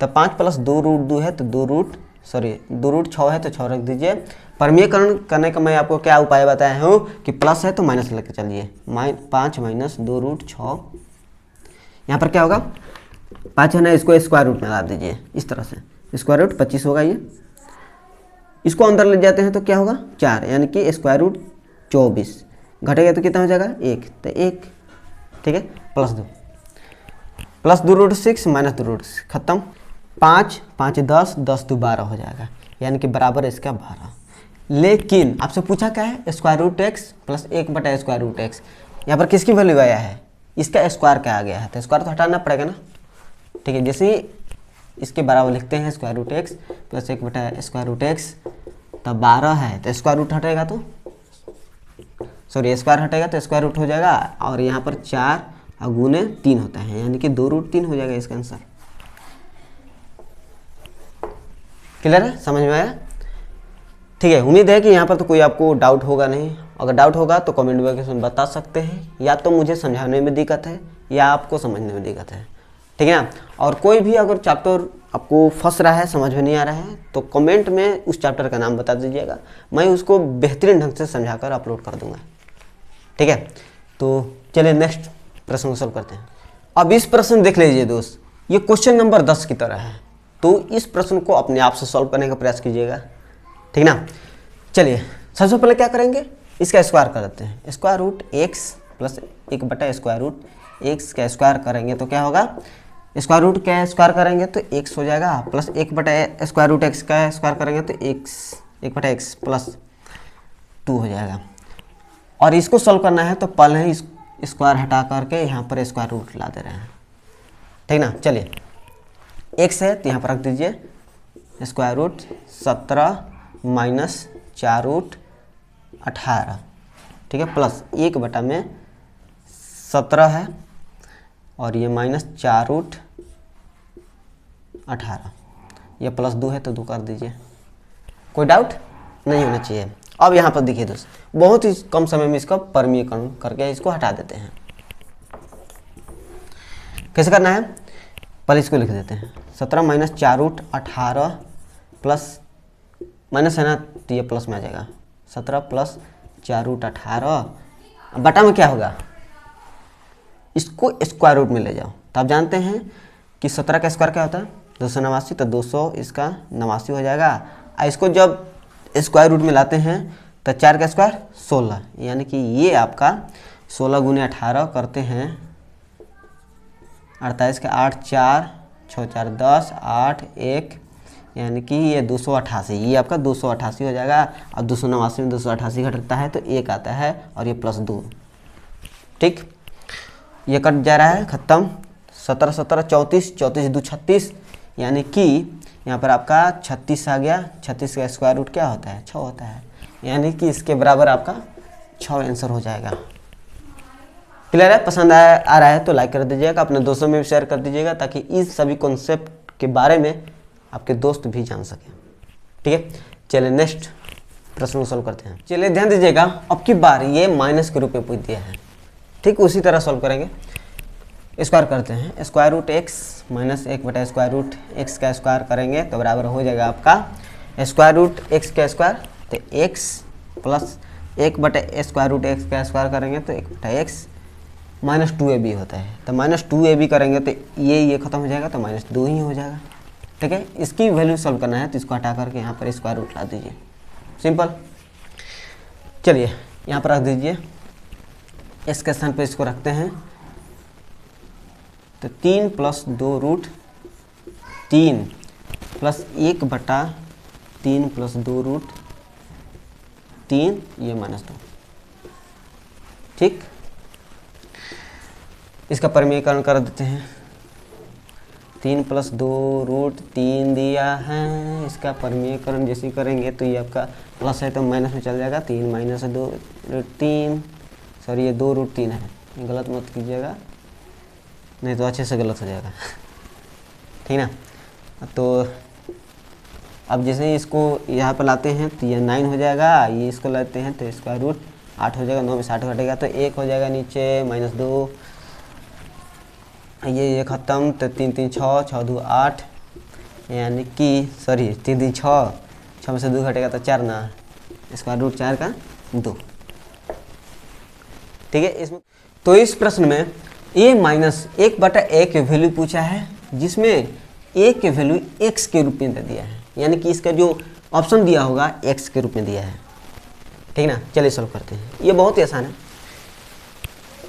तो 5 प्लस 2√2 है तो 2√6 है तो 6 रख दीजिए। परमीकरण करने का मैं आपको क्या उपाय बताया हूँ कि प्लस है तो माइनस लेके चलिए, 5 माइनस 2√6, यहाँ पर क्या होगा 5 है ना, इसको स्क्वायर रूट में ला दीजिए, इस तरह से स्क्वायर रूट 25 होगा, ये इसको अंदर ले जाते हैं तो क्या होगा 4, यानी कि √24 घटेगा तो कितना हो जाएगा 1, तो 1, ठीक है, प्लस 2 प्लस 2√6 माइनस 2√6 खत्म, 5 5 10 10 2 12 हो जाएगा, यानी कि बराबर इसका 12। लेकिन आपसे पूछा क्या है √x प्लस 1/√x, यहाँ पर किसकी वैल्यू आया है, इसका स्क्वायर क्या आ गया है, तो स्क्वायर तो हटाना पड़ेगा ना, ठीक है, जैसे ही इसके बराबर लिखते हैं square root x plus 1/√x, तब 12 है तो स्क्वायर रूट हटेगा तो सॉरी स्क्वायर हटेगा तो स्क्वायर रूट हो जाएगा, और यहाँ पर 4 और गुने 3 होता है, यानी कि 2√3 हो जाएगा इसका आंसर। क्लियर है, समझ में आया? ठीक है, उम्मीद है कि यहाँ पर तो कोई आपको डाउट होगा नहीं। अगर डाउट होगा तो कमेंट बॉक्स में बता सकते हैं, या तो मुझे समझाने में दिक्कत है या आपको समझने में दिक्कत है, ठीक है ना। और कोई भी अगर चैप्टर आपको फंस रहा है, समझ में नहीं आ रहा है, तो कमेंट में उस चैप्टर का नाम बता दीजिएगा, मैं उसको बेहतरीन ढंग से समझाकर अपलोड कर दूंगा, ठीक है। तो चलिए नेक्स्ट प्रश्न को सॉल्व करते हैं। अब इस प्रश्न देख लीजिए दोस्त, ये क्वेश्चन नंबर 10 की तरह है, तो इस प्रश्न को अपने आप से सॉल्व करने का प्रयास कीजिएगा, ठीक ना। चलिए सबसे पहले क्या करेंगे, इसका स्क्वायर कर देते हैं। Square root x plus 1/√x का स्क्वायर करेंगे तो क्या होगा, स्क्वायर रूट का स्क्वायर करेंगे तो x हो जाएगा, प्लस 1/√x का स्क्वायर करेंगे तो 1/x प्लस 2 हो जाएगा। और इसको सॉल्व करना है तो पहले ही स्क्वायर हटा करके यहाँ पर स्क्वायर रूट ला दे रहे हैं, ठीक ना। चलिए x है तो यहाँ पर रख दीजिए स्क्वायर रूट 17 माइनस 4√18, ठीक है, प्लस 1/17 है और ये माइनस 4√18, ये प्लस 2 है तो 2 कर दीजिए। कोई डाउट नहीं होना चाहिए। अब यहाँ पर देखिए दोस्त, बहुत ही कम समय में इसका परमीकरण करके इसको हटा देते हैं। कैसे करना है, पहले इसको लिख देते हैं 17 माइनस 4√18 प्लस माइनस है ना तो ये प्लस में आ जाएगा 17 प्लस 4√18, बटा में क्या होगा, इसको स्क्वायर रूट में ले जाओ। तो आप जानते हैं कि 17 का स्क्वायर क्या होता है 289, तो 200 इसका 89 हो जाएगा। और इसको जब स्क्वायर रूट में लाते हैं तो 4 का स्क्वायर 16, यानी कि ये आपका 16 गुने 18 करते हैं 48 का 8 4 6 4 10 8 1, यानी कि ये 288, ये आपका 288 हो जाएगा। और 289 में 288 घटता है तो 1 आता है और ये प्लस 2, ठीक, ये कट जा रहा है, खत्म। 17 17 34 34 2 36, यानी कि यहाँ पर आपका 36 आ गया। 36 का स्क्वायर रूट क्या होता है 6 होता है, यानी कि इसके बराबर आपका 6 आंसर हो जाएगा। क्लियर है, पसंद आ रहा है तो लाइक कर दीजिएगा, अपने दोस्तों में भी शेयर कर दीजिएगा, ताकि इस सभी कॉन्सेप्ट के बारे में आपके दोस्त भी जान सकें, ठीक है। चलिए नेक्स्ट प्रश्न को सॉल्व करते हैं। चलिए ध्यान दीजिएगा, अब की बार ये माइनस के रूप में पूछ दिया है, ठीक, उसी तरह सॉल्व करेंगे। स्क्वायर करते हैं, square root x minus 1/√x का स्क्वायर करेंगे तो बराबर हो जाएगा आपका स्क्वायर रूट एक्स का स्क्वायर, तो x प्लस 1/√x का स्क्वायर करेंगे तो 1/x माइनस 2ab होता है, तो माइनस 2ab करेंगे तो ये खत्म हो जाएगा तो माइनस 2 ही हो जाएगा, ठीक है। इसकी वैल्यू सॉल्व करना है तो इसको हटा करके यहाँ पर स्क्वायर रूट ला दीजिए, सिंपल। चलिए यहाँ पर रख दीजिए, इस के स्थान पर इसको रखते हैं तो 3 प्लस 2√3 प्लस 1/3 प्लस 2√3, ये माइनस 2, ठीक। इसका परमीकरण कर देते हैं, 3 प्लस 2√3 दिया है, इसका परमीकरण जैसे करेंगे तो ये आपका प्लस है तो माइनस में चल जाएगा, 3 माइनस 2√3, सॉरी ये 2√3 है, गलत मत कीजिएगा नहीं तो अच्छे से गलत हो जाएगा, ठीक ना। तो अब जैसे ही इसको यहाँ पर लाते हैं तो ये 9 हो जाएगा, ये इसको लाते हैं तो स्क्वायर रूट 8 हो जाएगा, 9 में 60 घटेगा तो 1 हो जाएगा नीचे, माइनस 2, ये खत्म, तो 3 3 6 6 2 8, यानी कि सॉरी 3 3 6 6 में से 2 घटेगा तो 4 ना, स्क्वायर रूट 4 का 2, ठीक है। इसमें तो इस प्रश्न में a माइनस 1/a की वैल्यू पूछा है, जिसमें a की वैल्यू x के रूप में दे दिया है, यानी कि इसका जो ऑप्शन दिया होगा x के रूप में दिया है, ठीक ना। चलिए सॉल्व करते हैं, ये बहुत ही आसान है।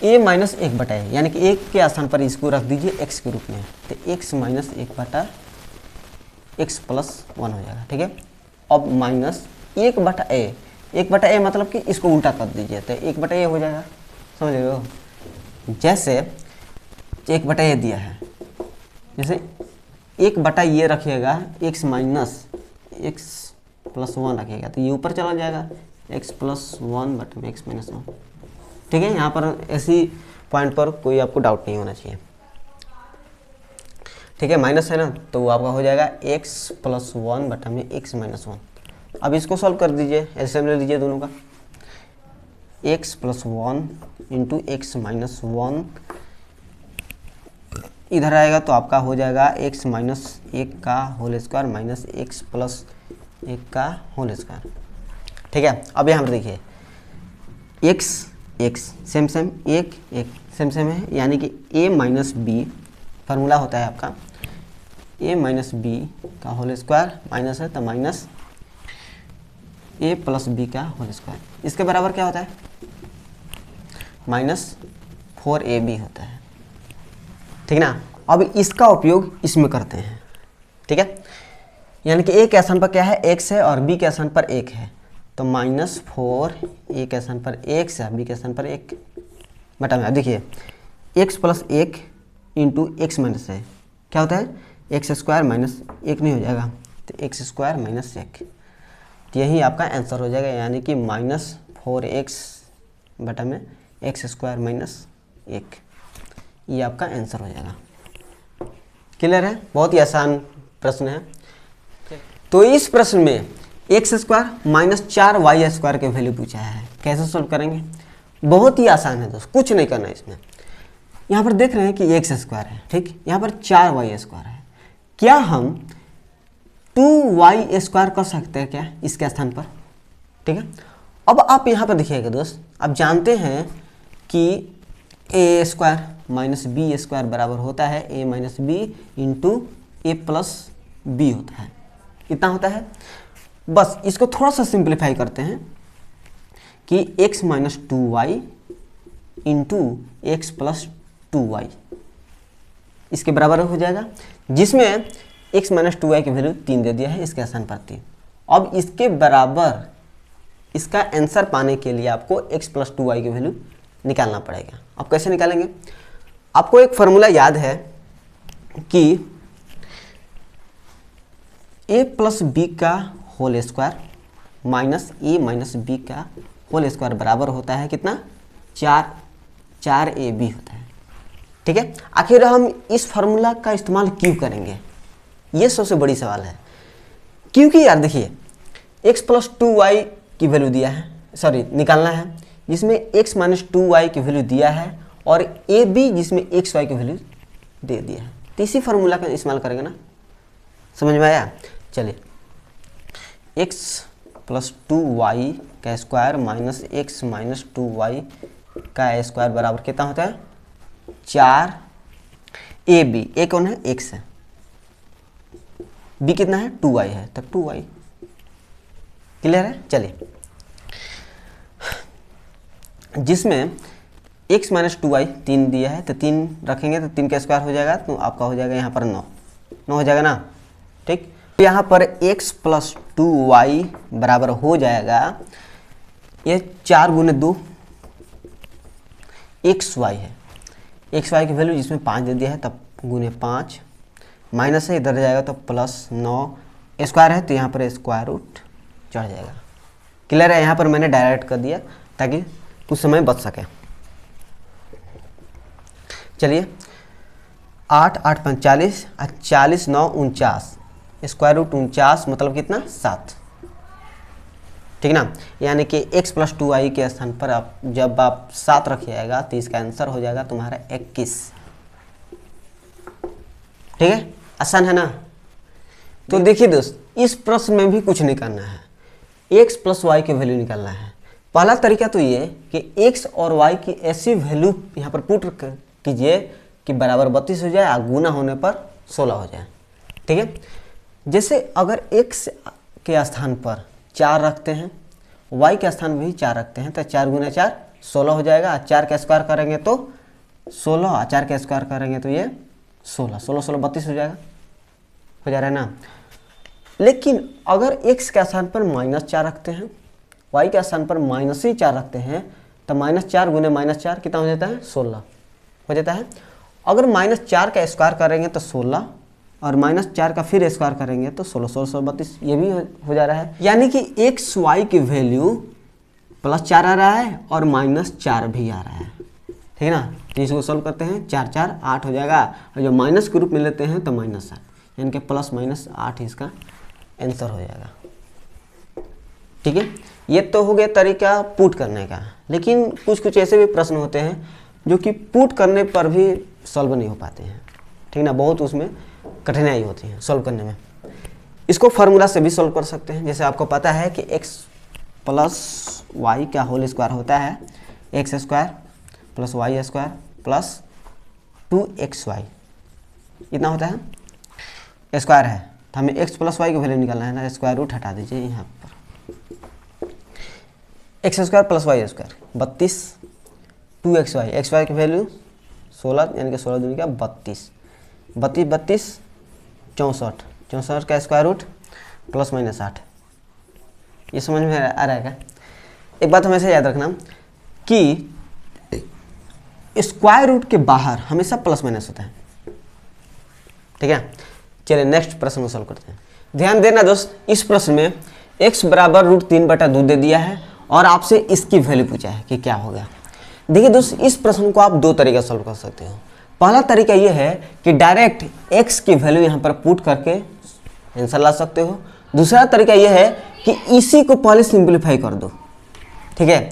a माइनस 1/a, यानी कि 1 के स्थान पर इसको रख दीजिए x के रूप में, तो x माइनस 1/x प्लस 1 हो जाएगा, ठीक है। अब माइनस 1/a, 1/a मतलब कि इसको उल्टा कर दीजिए तो 1/a हो जाएगा, समझ रहे हो। जैसे 1/a दिया है, जैसे 1/, ये रखिएगा x माइनस x प्लस 1 रखिएगा तो ये ऊपर चला जाएगा x प्लस 1 बटे में x माइनस 1। ठीक है, यहाँ पर ऐसी पॉइंट पर कोई आपको डाउट नहीं होना चाहिए। ठीक है, माइनस है ना, तो वो आपका हो जाएगा x प्लस 1 बटा में x माइनस 1। अब इसको सॉल्व कर दीजिए, एलसीएम ले लीजिए दोनों का, x plus 1 into x minus 1 इधर आएगा तो आपका हो जाएगा x माइनस 1 का whole square minus x plus 1 का होल स्क्वायर। ठीक है, अब यहाँ पर देखिए x same same 1 same same है, यानी कि a माइनस बी फार्मूला होता है आपका a माइनस बी का होल स्क्वायर माइनस है तो माइनस a प्लस बी का होल स्क्वायर। इसके बराबर क्या होता है, माइनस 4ab होता है। ठीक ना, अब इसका उपयोग इसमें करते हैं। ठीक है, यानी कि a के स्थान पर क्या है, x है, और b के स्थान पर 1 है, तो माइनस 4 a के स्थान पर x है, b के स्थान पर 1 बटा में। देखिए x plus 1 into x minus है, क्या होता है, एक्स स्क्वायर माइनस 1 नहीं हो जाएगा तो एक्स स्क्वायर माइनस 1, तो यही आपका आंसर हो जाएगा, यानी कि माइनस 4x बटा में एक्स स्क्वायर माइनस 1, ये आपका आंसर हो जाएगा। क्लियर है, बहुत ही आसान प्रश्न है। तो इस प्रश्न में x square minus 4y square के वैल्यू पूछा है, कैसे सोल्व करेंगे, बहुत ही आसान है दोस्त, कुछ नहीं करना है इसमें। यहाँ पर देख रहे हैं कि एक्स स्क्वायर है, ठीक, यहाँ पर 4y स्क्वायर है, क्या हम 2y स्क्वायर कर सकते हैं क्या इसके स्थान पर। ठीक है, अब आप यहाँ पर देखिएगा दोस्त, आप जानते हैं कि a square minus B square बराबर होता है a minus B into A plus B होता है, कितना होता है। बस इसको थोड़ा सा सिंप्लीफाई करते हैं कि x minus 2y into X plus 2y इसके बराबर हो जाएगा, जिसमें x माइनस 2y की वैल्यू 3 दे दिया है, इसके स्थान पर 3। अब इसके बराबर इसका आंसर पाने के लिए आपको x प्लस 2y की वैल्यू निकालना पड़ेगा। अब कैसे निकालेंगे, आपको एक फार्मूला याद है कि a प्लस बी का होल स्क्वायर माइनस ए माइनस बी का होल स्क्वायर बराबर होता है कितना, 4ab होता है। ठीक है, आखिर हम इस फार्मूला का इस्तेमाल क्यों करेंगे, ये सबसे बड़ी सवाल है। क्योंकि यार देखिए x प्लस 2y की वैल्यू दिया है, सॉरी निकालना है, जिसमें x माइनस 2y की वैल्यू दिया है, और ए बी जिसमें xy की वैल्यू दे दिया है, तो इसी फार्मूला का इस्तेमाल करेंगे ना, समझ में आया। चलिए x प्लस 2y का square minus x minus 2y का स्क्वायर बराबर कितना होता है, 4ab, ए कौन है, x है, b कितना है, 2y है, तब 2y। क्लियर है, चलिए जिसमें x माइनस 2y 3 दिया है, तो 3 रखेंगे तो 3 का स्क्वायर हो जाएगा, तो आपका हो जाएगा यहाँ पर 9 हो जाएगा ना। ठीक, यहाँ पर x प्लस 2y बराबर हो जाएगा, ये 4 गुने 2 xy है, xy की वैल्यू जिसमें 5 दे दिया है, तब गुने 5 माइनस है, इधर जाएगा तो प्लस 9 स्क्वायर है, तो यहाँ पर स्क्वायर रूट चढ़ जाएगा। क्लियर है, यहाँ पर मैंने डायरेक्ट कर दिया ताकि कुछ समय बच सके। चलिए 8 8 5 40, 40 9 49, स्क्वायर रूट 49 मतलब कितना, 7। ठीक ना, यानी कि x प्लस 2y के स्थान पर आप जब आप 7 रखिएगा तो इसका आंसर हो जाएगा तुम्हारा 21। ठीक है, आसान है ना। तो देखिए दोस्त, इस प्रश्न में भी कुछ नहीं करना है, x प्लस वाई की वैल्यू निकालना है। पहला तरीका तो ये कि x और y की ऐसी वैल्यू यहाँ पर पुट कीजिए कि बराबर 32 हो जाए और गुना होने पर 16 हो जाए। ठीक है, जैसे अगर x के स्थान पर 4 रखते हैं, y के स्थान में भी 4 रखते हैं, तो 4 गुना 4 16 हो जाएगा। 4 का स्क्वायर करेंगे तो 16, 4 का स्क्वायर करेंगे तो ये 16 16 16 32 हो जाएगा, हो जा रहा है ना। लेकिन अगर x के स्थान पर -4 रखते हैं, y के स्थान पर -4 रखते हैं, तो -4 गुने -4 कितना हो जाता है, 16 हो जाता है। अगर -4 का स्क्वायर करेंगे तो 16 और -4 का फिर स्क्वायर करेंगे तो 16 1632 ये भी हो जा रहा है। यानी कि एक्स वाई की वैल्यू +4 आ रहा है और -4 भी आ रहा है, ठीक है ना। तो इसको सॉल्व करते हैं, 4 4 8 हो जाएगा और जो माइनस के रूप में लेते हैं तो -8, यानी कि +-8 इसका आंसर हो जाएगा, ठीक है। ये तो हो गया तरीका पुट करने का, लेकिन कुछ कुछ ऐसे भी प्रश्न होते हैं जो कि पुट करने पर भी सॉल्व नहीं हो पाते हैं, ठीक ना, बहुत उसमें कठिनाई होती है सॉल्व करने में। इसको फार्मूला से भी सॉल्व कर सकते हैं। जैसे आपको पता है कि x + y का होल स्क्वायर होता है x² + y² + 2xy, इतना होता है, स्क्वायर है तो हमें x + y की वैल्यू निकालना है ना, स्क्वायर रूट हटा दीजिए यहाँ पर, x² + y² 32, 2xy, xy की वैल्यू 16 यानी कि 16 दूनी का 32, 32 32 64, 64 का स्क्वायर रूट +-8। ये समझ में आ रहा है क्या? एक बात हमेशा याद रखना कि स्क्वायर रूट के बाहर हमेशा +- होता है, ठीक है। चलिए नेक्स्ट प्रश्न को सॉल्व करते हैं। ध्यान देना दोस्त, इस प्रश्न में x बराबर √3/2 दे दिया है और आपसे इसकी वैल्यू पूछा है कि क्या होगा। देखिए दोस्त, इस प्रश्न को आप दो तरीके से सॉल्व कर सकते हो। पहला तरीका यह है कि डायरेक्ट x की वैल्यू यहाँ पर पुट करके आंसर ला सकते हो। दूसरा तरीका यह है कि इसी को पहले सिंपलीफाई कर दो, ठीक है।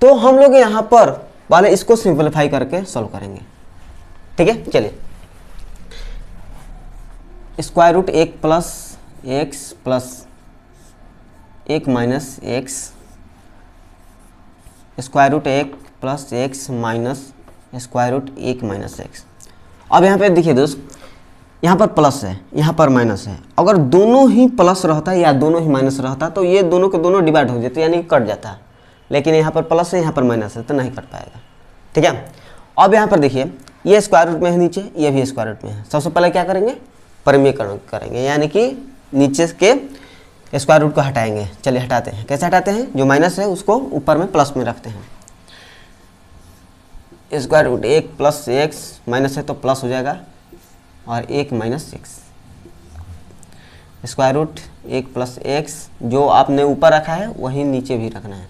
तो हम लोग यहाँ पर पहले इसको सिंपलीफाई करके सॉल्व करेंगे, ठीक है। चलिए, square root 1 + x + 1 - x, square root 1 + x - square root 1 - x। अब यहाँ पे देखिए दोस्त, यहाँ पर प्लस है, यहाँ पर माइनस है। अगर दोनों ही प्लस रहता या दोनों ही माइनस रहता तो ये दोनों के दोनों डिवाइड हो जाते, यानी कि कट जाता। लेकिन यहाँ पर प्लस है, यहाँ पर माइनस है, तो नहीं कट पाएगा, ठीक है। अब यहाँ पर देखिए, ये स्क्वायर रूट में है नीचे, ये भी स्क्वायर रूट में है। सबसे पहले क्या करेंगे, परिमेयकरण करेंगे, यानी कि नीचे के स्क्वायर रूट को हटाएंगे। चलिए हटाते हैं। कैसे हटाते हैं, जो माइनस है उसको ऊपर में प्लस में रखते हैं। स्क्वायर रूट 1 + x, माइनस है तो प्लस हो जाएगा, और 1 - x, स्क्वायर रूट 1 + x, जो आपने ऊपर रखा है वही नीचे भी रखना है,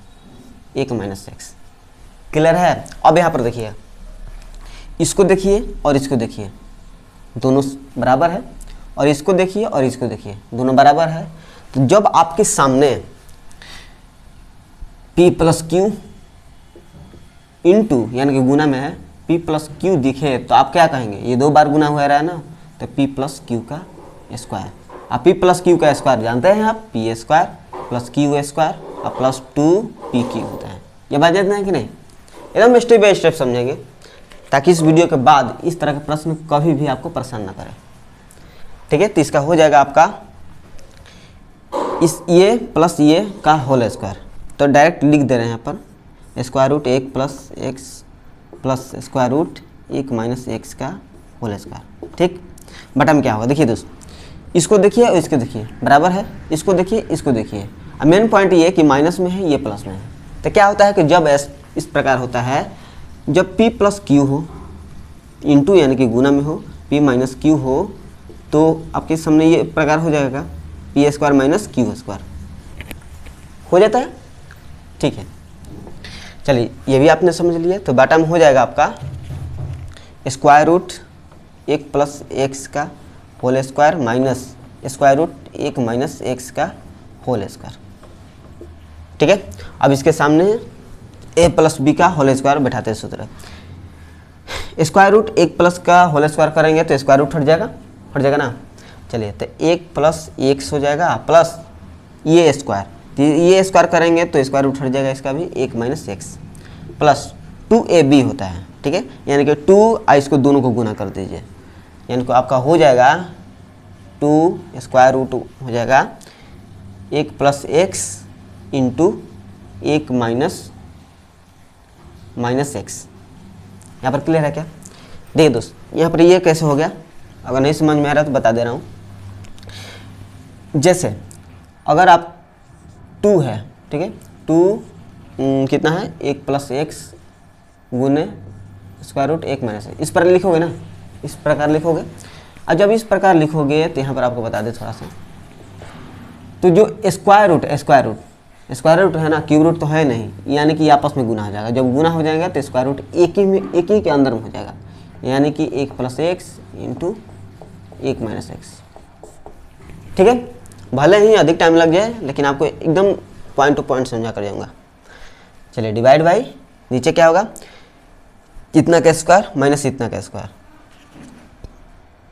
1 - x। क्लियर है। अब यहाँ पर देखिए, इसको देखिए और इसको देखिए, दोनों बराबर है, और इसको देखिए और इसको देखिए, दोनों बराबर है। तो जब आपके सामने p + q इंटू यानी कि गुना में है p + q दिखे तो आप क्या कहेंगे, ये 2 बार गुना हुआ रहा है ना, तो p + q का स्क्वायर। आप p + q का स्क्वायर जानते हैं आप, p² + q² और +2pq होता है। ये बात जानते हैं कि नहीं, एकदम स्टेप बाय स्टेप समझेंगे, ताकि इस वीडियो के बाद इस तरह के प्रश्न कभी भी आपको परेशान ना करें, ठीक है। तो इसका हो जाएगा आपका इस ये प्लस ये का होल स्क्वायर। तो डायरेक्ट लिख दे रहे हैं यहाँ पर, square root 1 + x plus square root 1 - x का होल स्क्वायर, ठीक। बटा में क्या होगा, देखिए दोस्त, इसको देखिए और इसको देखिए, बराबर है, इसको देखिए इसको देखिए। अब मेन पॉइंट ये कि माइनस में है, ये प्लस में है। तो क्या होता है कि जब इस प्रकार होता है, जब p + q हो, इंटू यानी कि गुना में हो, p - q हो, तो आपके सामने ये प्रकार हो जाएगा, p² - q² हो जाता है, ठीक है। चलिए, ये भी आपने समझ लिया। तो बटा में हो जाएगा आपका स्क्वायर रूट 1 + x का whole square minus square root 1 - x का होल स्क्वायर, ठीक है। अब इसके सामने a + b का होल स्क्वायर बैठाते हैं सूत्र। स्क्वायर रूट 1 प्लस का होल स्क्वायर करेंगे तो स्क्वायर रूट हट जाएगा ना। चलिए, तो 1 + x हो जाएगा प्लस ये स्क्वायर, तो ये स्क्वायर करेंगे तो स्क्वायर रूट हट जाएगा इसका भी, 1 - x प्लस 2ab होता है, ठीक है। यानी कि 2 इसको दोनों को गुना कर दीजिए, यानी कि आपका हो जाएगा 2 स्क्वायर रूट हो जाएगा 1 + x इंटू 1 - x। यहाँ पर क्लियर है क्या? देखिए दोस्त, यहाँ पर ये कैसे हो गया, अगर नहीं समझ में आ रहा तो बता दे रहा हूँ। जैसे अगर आप 2 है, ठीक है, 2 कितना है, 1 + x गुने स्क्वायर रूट 1 - x, इस पर लिखोगे ना, इस प्रकार लिखोगे। और जब इस प्रकार लिखोगे तो यहाँ पर आपको बता दें थोड़ा सा, तो जो स्क्वायर रूट है ना, क्यूब रूट तो है नहीं, यानी कि आपस में गुना हो जाएगा। जब गुना हो जाएगा तो स्क्वायर रूट एक ही के अंदर में हो जाएगा, यानी कि 1 + x इंटू 1 - x। ठीक है, भले ही अधिक टाइम लग जाए लेकिन आपको एकदम पॉइंट टू पॉइंट समझा कर जाऊँगा। चलिए डिवाइड बाई, नीचे क्या होगा, इतना का स्क्वायर माइनस इतना का स्क्वायर,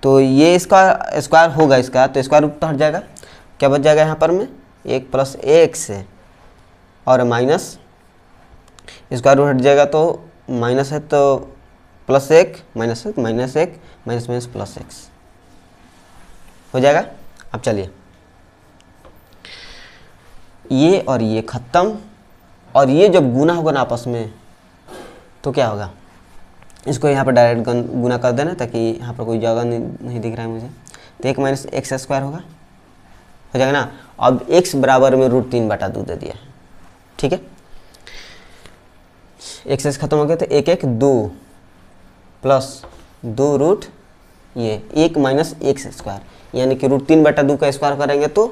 तो ये इसका स्क्वायर होगा इसका, तो स्क्वायर रूट तो हट जाएगा, क्या बच जाएगा यहाँ पर में 1 + x और माइनस स्क्वायर रूट हट जाएगा तो माइनस है तो +1 -1 -1 माइनस +x हो जाएगा। अब चलिए ये और ये ख़त्म, और ये जब गुना होगा ना आपस में तो क्या होगा, इसको यहाँ पर डायरेक्ट गुना कर देना ताकि यहाँ पर कोई जगह नहीं दिख रहा है मुझे, तो 1 - x² होगा, हो जाएगा ना। अब x बराबर में √3/2 दे दिया है, ठीक है, x खत्म हो गया तो 1 1 2 प्लस 2 रूट ये 1 - x², यानी कि √3/2 का स्क्वायर करेंगे तो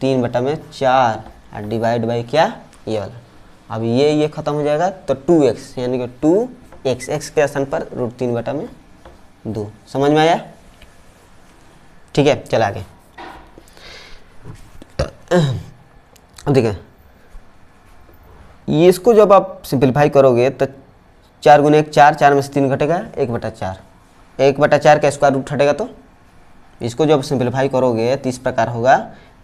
3/4 और डिवाइड बाई क्या, ये वाला। अब ये खत्म हो जाएगा तो 2x, यानी कि 2x, x के स्थान पर √3/2। समझ में आया? ठीक है, चला आगे। अब देखिए ये इसको जब आप सिंपलीफाई करोगे तो 4 × 1 4, 4 में से 3 घटेगा 1/4, 1/4 का स्क्वायर रूट हटेगा, तो इसको जब सिंपलीफाई करोगे तो इस प्रकार होगा,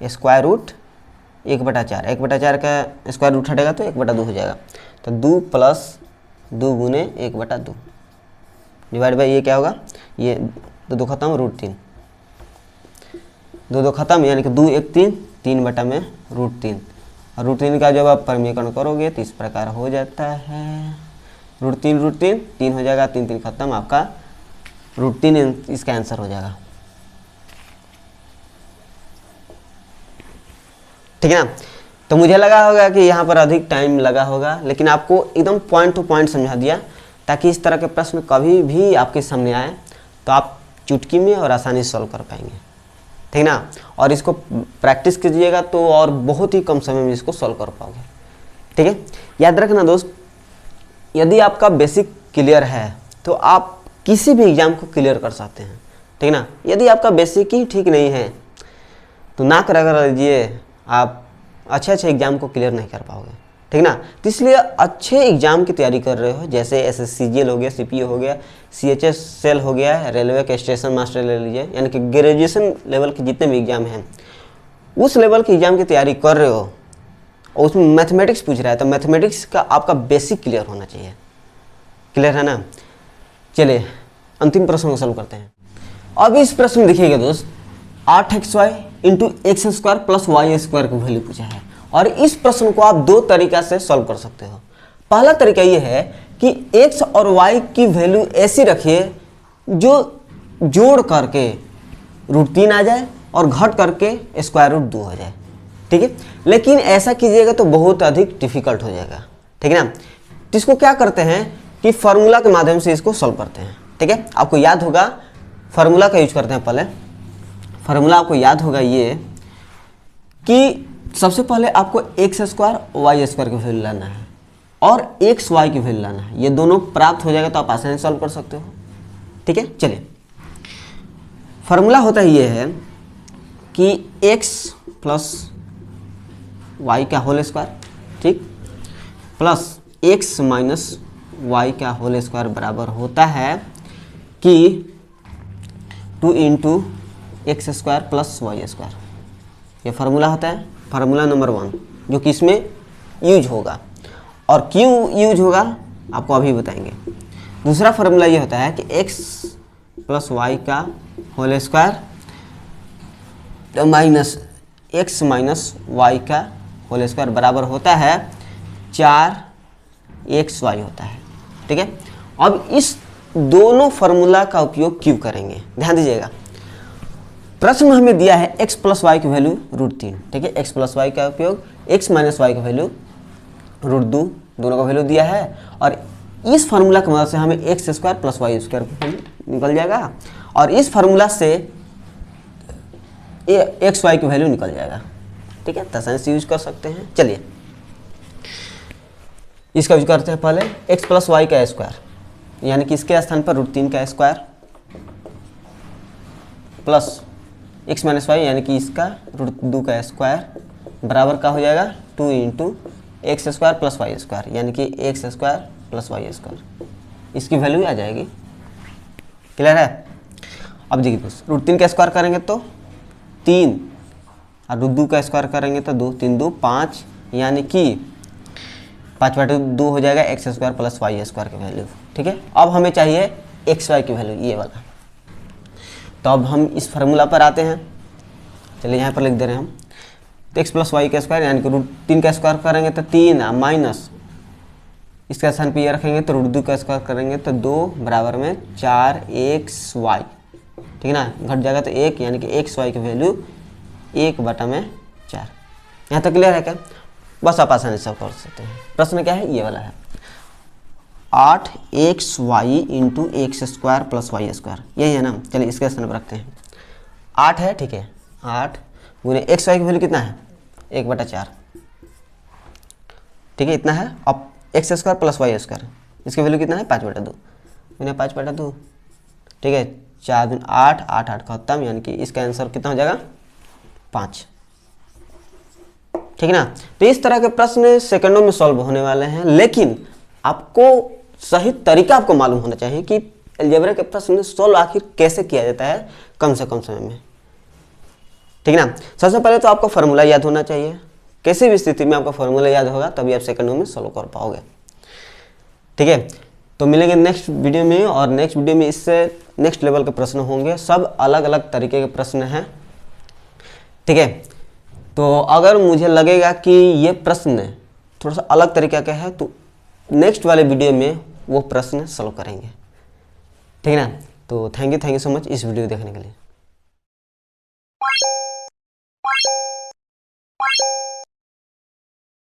स्क्वायर रूट 1/4, 1/4 का स्क्वायर रूट हटेगा तो 1/2 हो जाएगा, तो 2 + 2 × 1/2 डिवाइड बाई ये क्या होगा, ये 2 खत्म √3, 2 खत्म, यानी कि 2 1 3, 3/√3, और √3 का जब आप परिमीकरण करोगे तो इस प्रकार हो जाता है, √3 3 हो जाएगा, 3 3 खत्म, आपका √3 इसका आंसर हो जाएगा। ठीक है ना, तो मुझे लगा होगा कि यहाँ पर अधिक टाइम लगा होगा, लेकिन आपको एकदम पॉइंट टू पॉइंट समझा दिया ताकि इस तरह के प्रश्न कभी भी आपके सामने आए तो आप चुटकी में और आसानी से सॉल्व कर पाएंगे। ठीक ना, और इसको प्रैक्टिस कीजिएगा तो और बहुत ही कम समय में इसको सॉल्व कर पाओगे। ठीक है, याद रखना दोस्त, यदि आपका बेसिक क्लियर है तो आप किसी भी एग्जाम को क्लियर कर सकते हैं। ठीक ना, यदि आपका बेसिक ही ठीक नहीं है तो ना कर लीजिए, आप अच्छे एग्जाम को क्लियर नहीं कर पाओगे। ठीक ना, तो इसलिए अच्छे एग्जाम की तैयारी कर रहे हो, जैसे SSCGL हो गया, CPO हो गया, CHSL हो गया, रेलवे के स्टेशन मास्टर ले लीजिए, यानी कि ग्रेजुएशन लेवल के जितने भी एग्जाम हैं उस लेवल के एग्जाम की तैयारी कर रहे हो और उसमें मैथमेटिक्स पूछ रहा है तो मैथमेटिक्स का आपका बेसिक क्लियर होना चाहिए। क्लियर है ना? चलिए अंतिम प्रश्न को सॉल्व करते हैं। अब इस प्रश्न में देखिएगा दोस्त, 8xy × x² + y² की वैल्यू पूछा है, और इस प्रश्न को आप दो तरीका से सॉल्व कर सकते हो। पहला तरीका ये है कि x और y की वैल्यू ऐसी रखिए जो जोड़ करके √3 आ जाए और घट करके √2 हो जाए। ठीक है, लेकिन ऐसा कीजिएगा तो बहुत अधिक डिफिकल्ट हो जाएगा। ठीक है ना, तो इसको क्या करते हैं कि फार्मूला के माध्यम से इसको सॉल्व करते हैं। ठीक है, आपको याद होगा फार्मूला का यूज करते हैं। पहले फार्मूला आपको याद होगा ये कि सबसे पहले आपको x² y² की वैल्यू लाना है और x y की वैल्यू लाना है। ये दोनों प्राप्त हो जाएगा तो आप आसानी से सॉल्व कर सकते हो। ठीक है, चलिए फार्मूला होता है ये है कि x + y का होल स्क्वायर, ठीक, प्लस x - y का होल स्क्वायर बराबर होता है कि 2 × x² + y²। ये फार्मूला होता है, फार्मूला नंबर 1, जो कि इसमें यूज होगा। और क्यों यूज होगा आपको अभी बताएंगे। दूसरा फार्मूला ये होता है कि x + y का whole square minus x - y का होल स्क्वायर बराबर होता है 4xy होता है। ठीक है, अब इस दोनों फार्मूला का उपयोग क्यों करेंगे, ध्यान दीजिएगा। प्रश्न में हमें दिया है x + y की वैल्यू √3। ठीक है, x + y का उपयोग x - y की वैल्यू √2 दोनों का वैल्यू दिया है, और इस फार्मूला की मदद से हमें x² + y² की वैल्यू निकल जाएगा और इस फार्मूला से एक्स वाई की वैल्यू निकल जाएगा। ठीक है, तो आसानी से यूज कर सकते हैं। चलिए इसका यूज करते हैं। पहले x प्लस वाई का स्क्वायर यानी कि इसके स्थान पर √3 का square plus x minus Y यानी कि इसका √2 का स्क्वायर बराबर का हो जाएगा 2 into X square plus Y square यानी कि X square plus Y square. इसकी वैल्यू आ जाएगी। क्लियर है? अब देखिए √3 का स्क्वायर करेंगे तो 3 और √2 का स्क्वायर करेंगे तो 2, 3 2 5 यानी कि 5/2 हो जाएगा X square plus Y square की वैल्यू। ठीक है, अब हमें चाहिए एक्स वाई की वैल्यू, ये वाला। तो अब हम इस फार्मूला पर आते हैं। चलिए यहाँ पर लिख दे रहे हैं हम। तो एक्स प्लस वाई का स्क्वायर यानी कि √3 का स्क्वायर करेंगे तो 3 माइनस इसका स्थान पर ये रखेंगे तो √2 का स्क्वायर करेंगे तो 2 बराबर में 4xy। ठीक है ना, घट जाएगा तो 1 यानी कि एक्स वाई की वैल्यू 1/4। यहाँ तक क्लियर है क्या? बस आप आसानी से कर सकते हैं। प्रश्न क्या है? ये वाला है 8xy into X square plus Y square, यही है ना। चलिए इसके स्थान पर रखते हैं 8 है। ठीक है, 8 गुने एक्स वाई की वैल्यू कितना है? 1/4। ठीक है, इतना है। अब X square plus Y square इसकी वैल्यू कितना है? 5/2 गुने 5/2। ठीक है, 4 दूनी 8, 8 8 खत्म यानी कि इसका आंसर कितना हो जाएगा? 5। ठीक है ना। तो इस तरह के प्रश्न सेकंडों में सॉल्व होने वाले हैं, लेकिन आपको सही तरीका आपको मालूम होना चाहिए कि अलजेब्रा के प्रश्न सॉल्व आखिर कैसे किया जाता है कम से कम समय में। ठीक है ना। सबसे पहले तो आपको फार्मूला याद होना चाहिए। किसी भी स्थिति में आपका फार्मूला याद होगा तभी आप सेकंडों में सॉल्व कर पाओगे। ठीक है, तो मिलेंगे नेक्स्ट वीडियो में, और नेक्स्ट वीडियो में इससे नेक्स्ट लेवल के प्रश्न होंगे। सब अलग अलग तरीके के प्रश्न हैं। ठीक है, तो अगर मुझे लगेगा कि ये प्रश्न थोड़ा सा अलग तरीके का है तो नेक्स्ट वाले वीडियो में वो प्रश्न सॉल्व करेंगे। ठीक है ना। तो थैंक यू सो मच इस वीडियो देखने के लिए।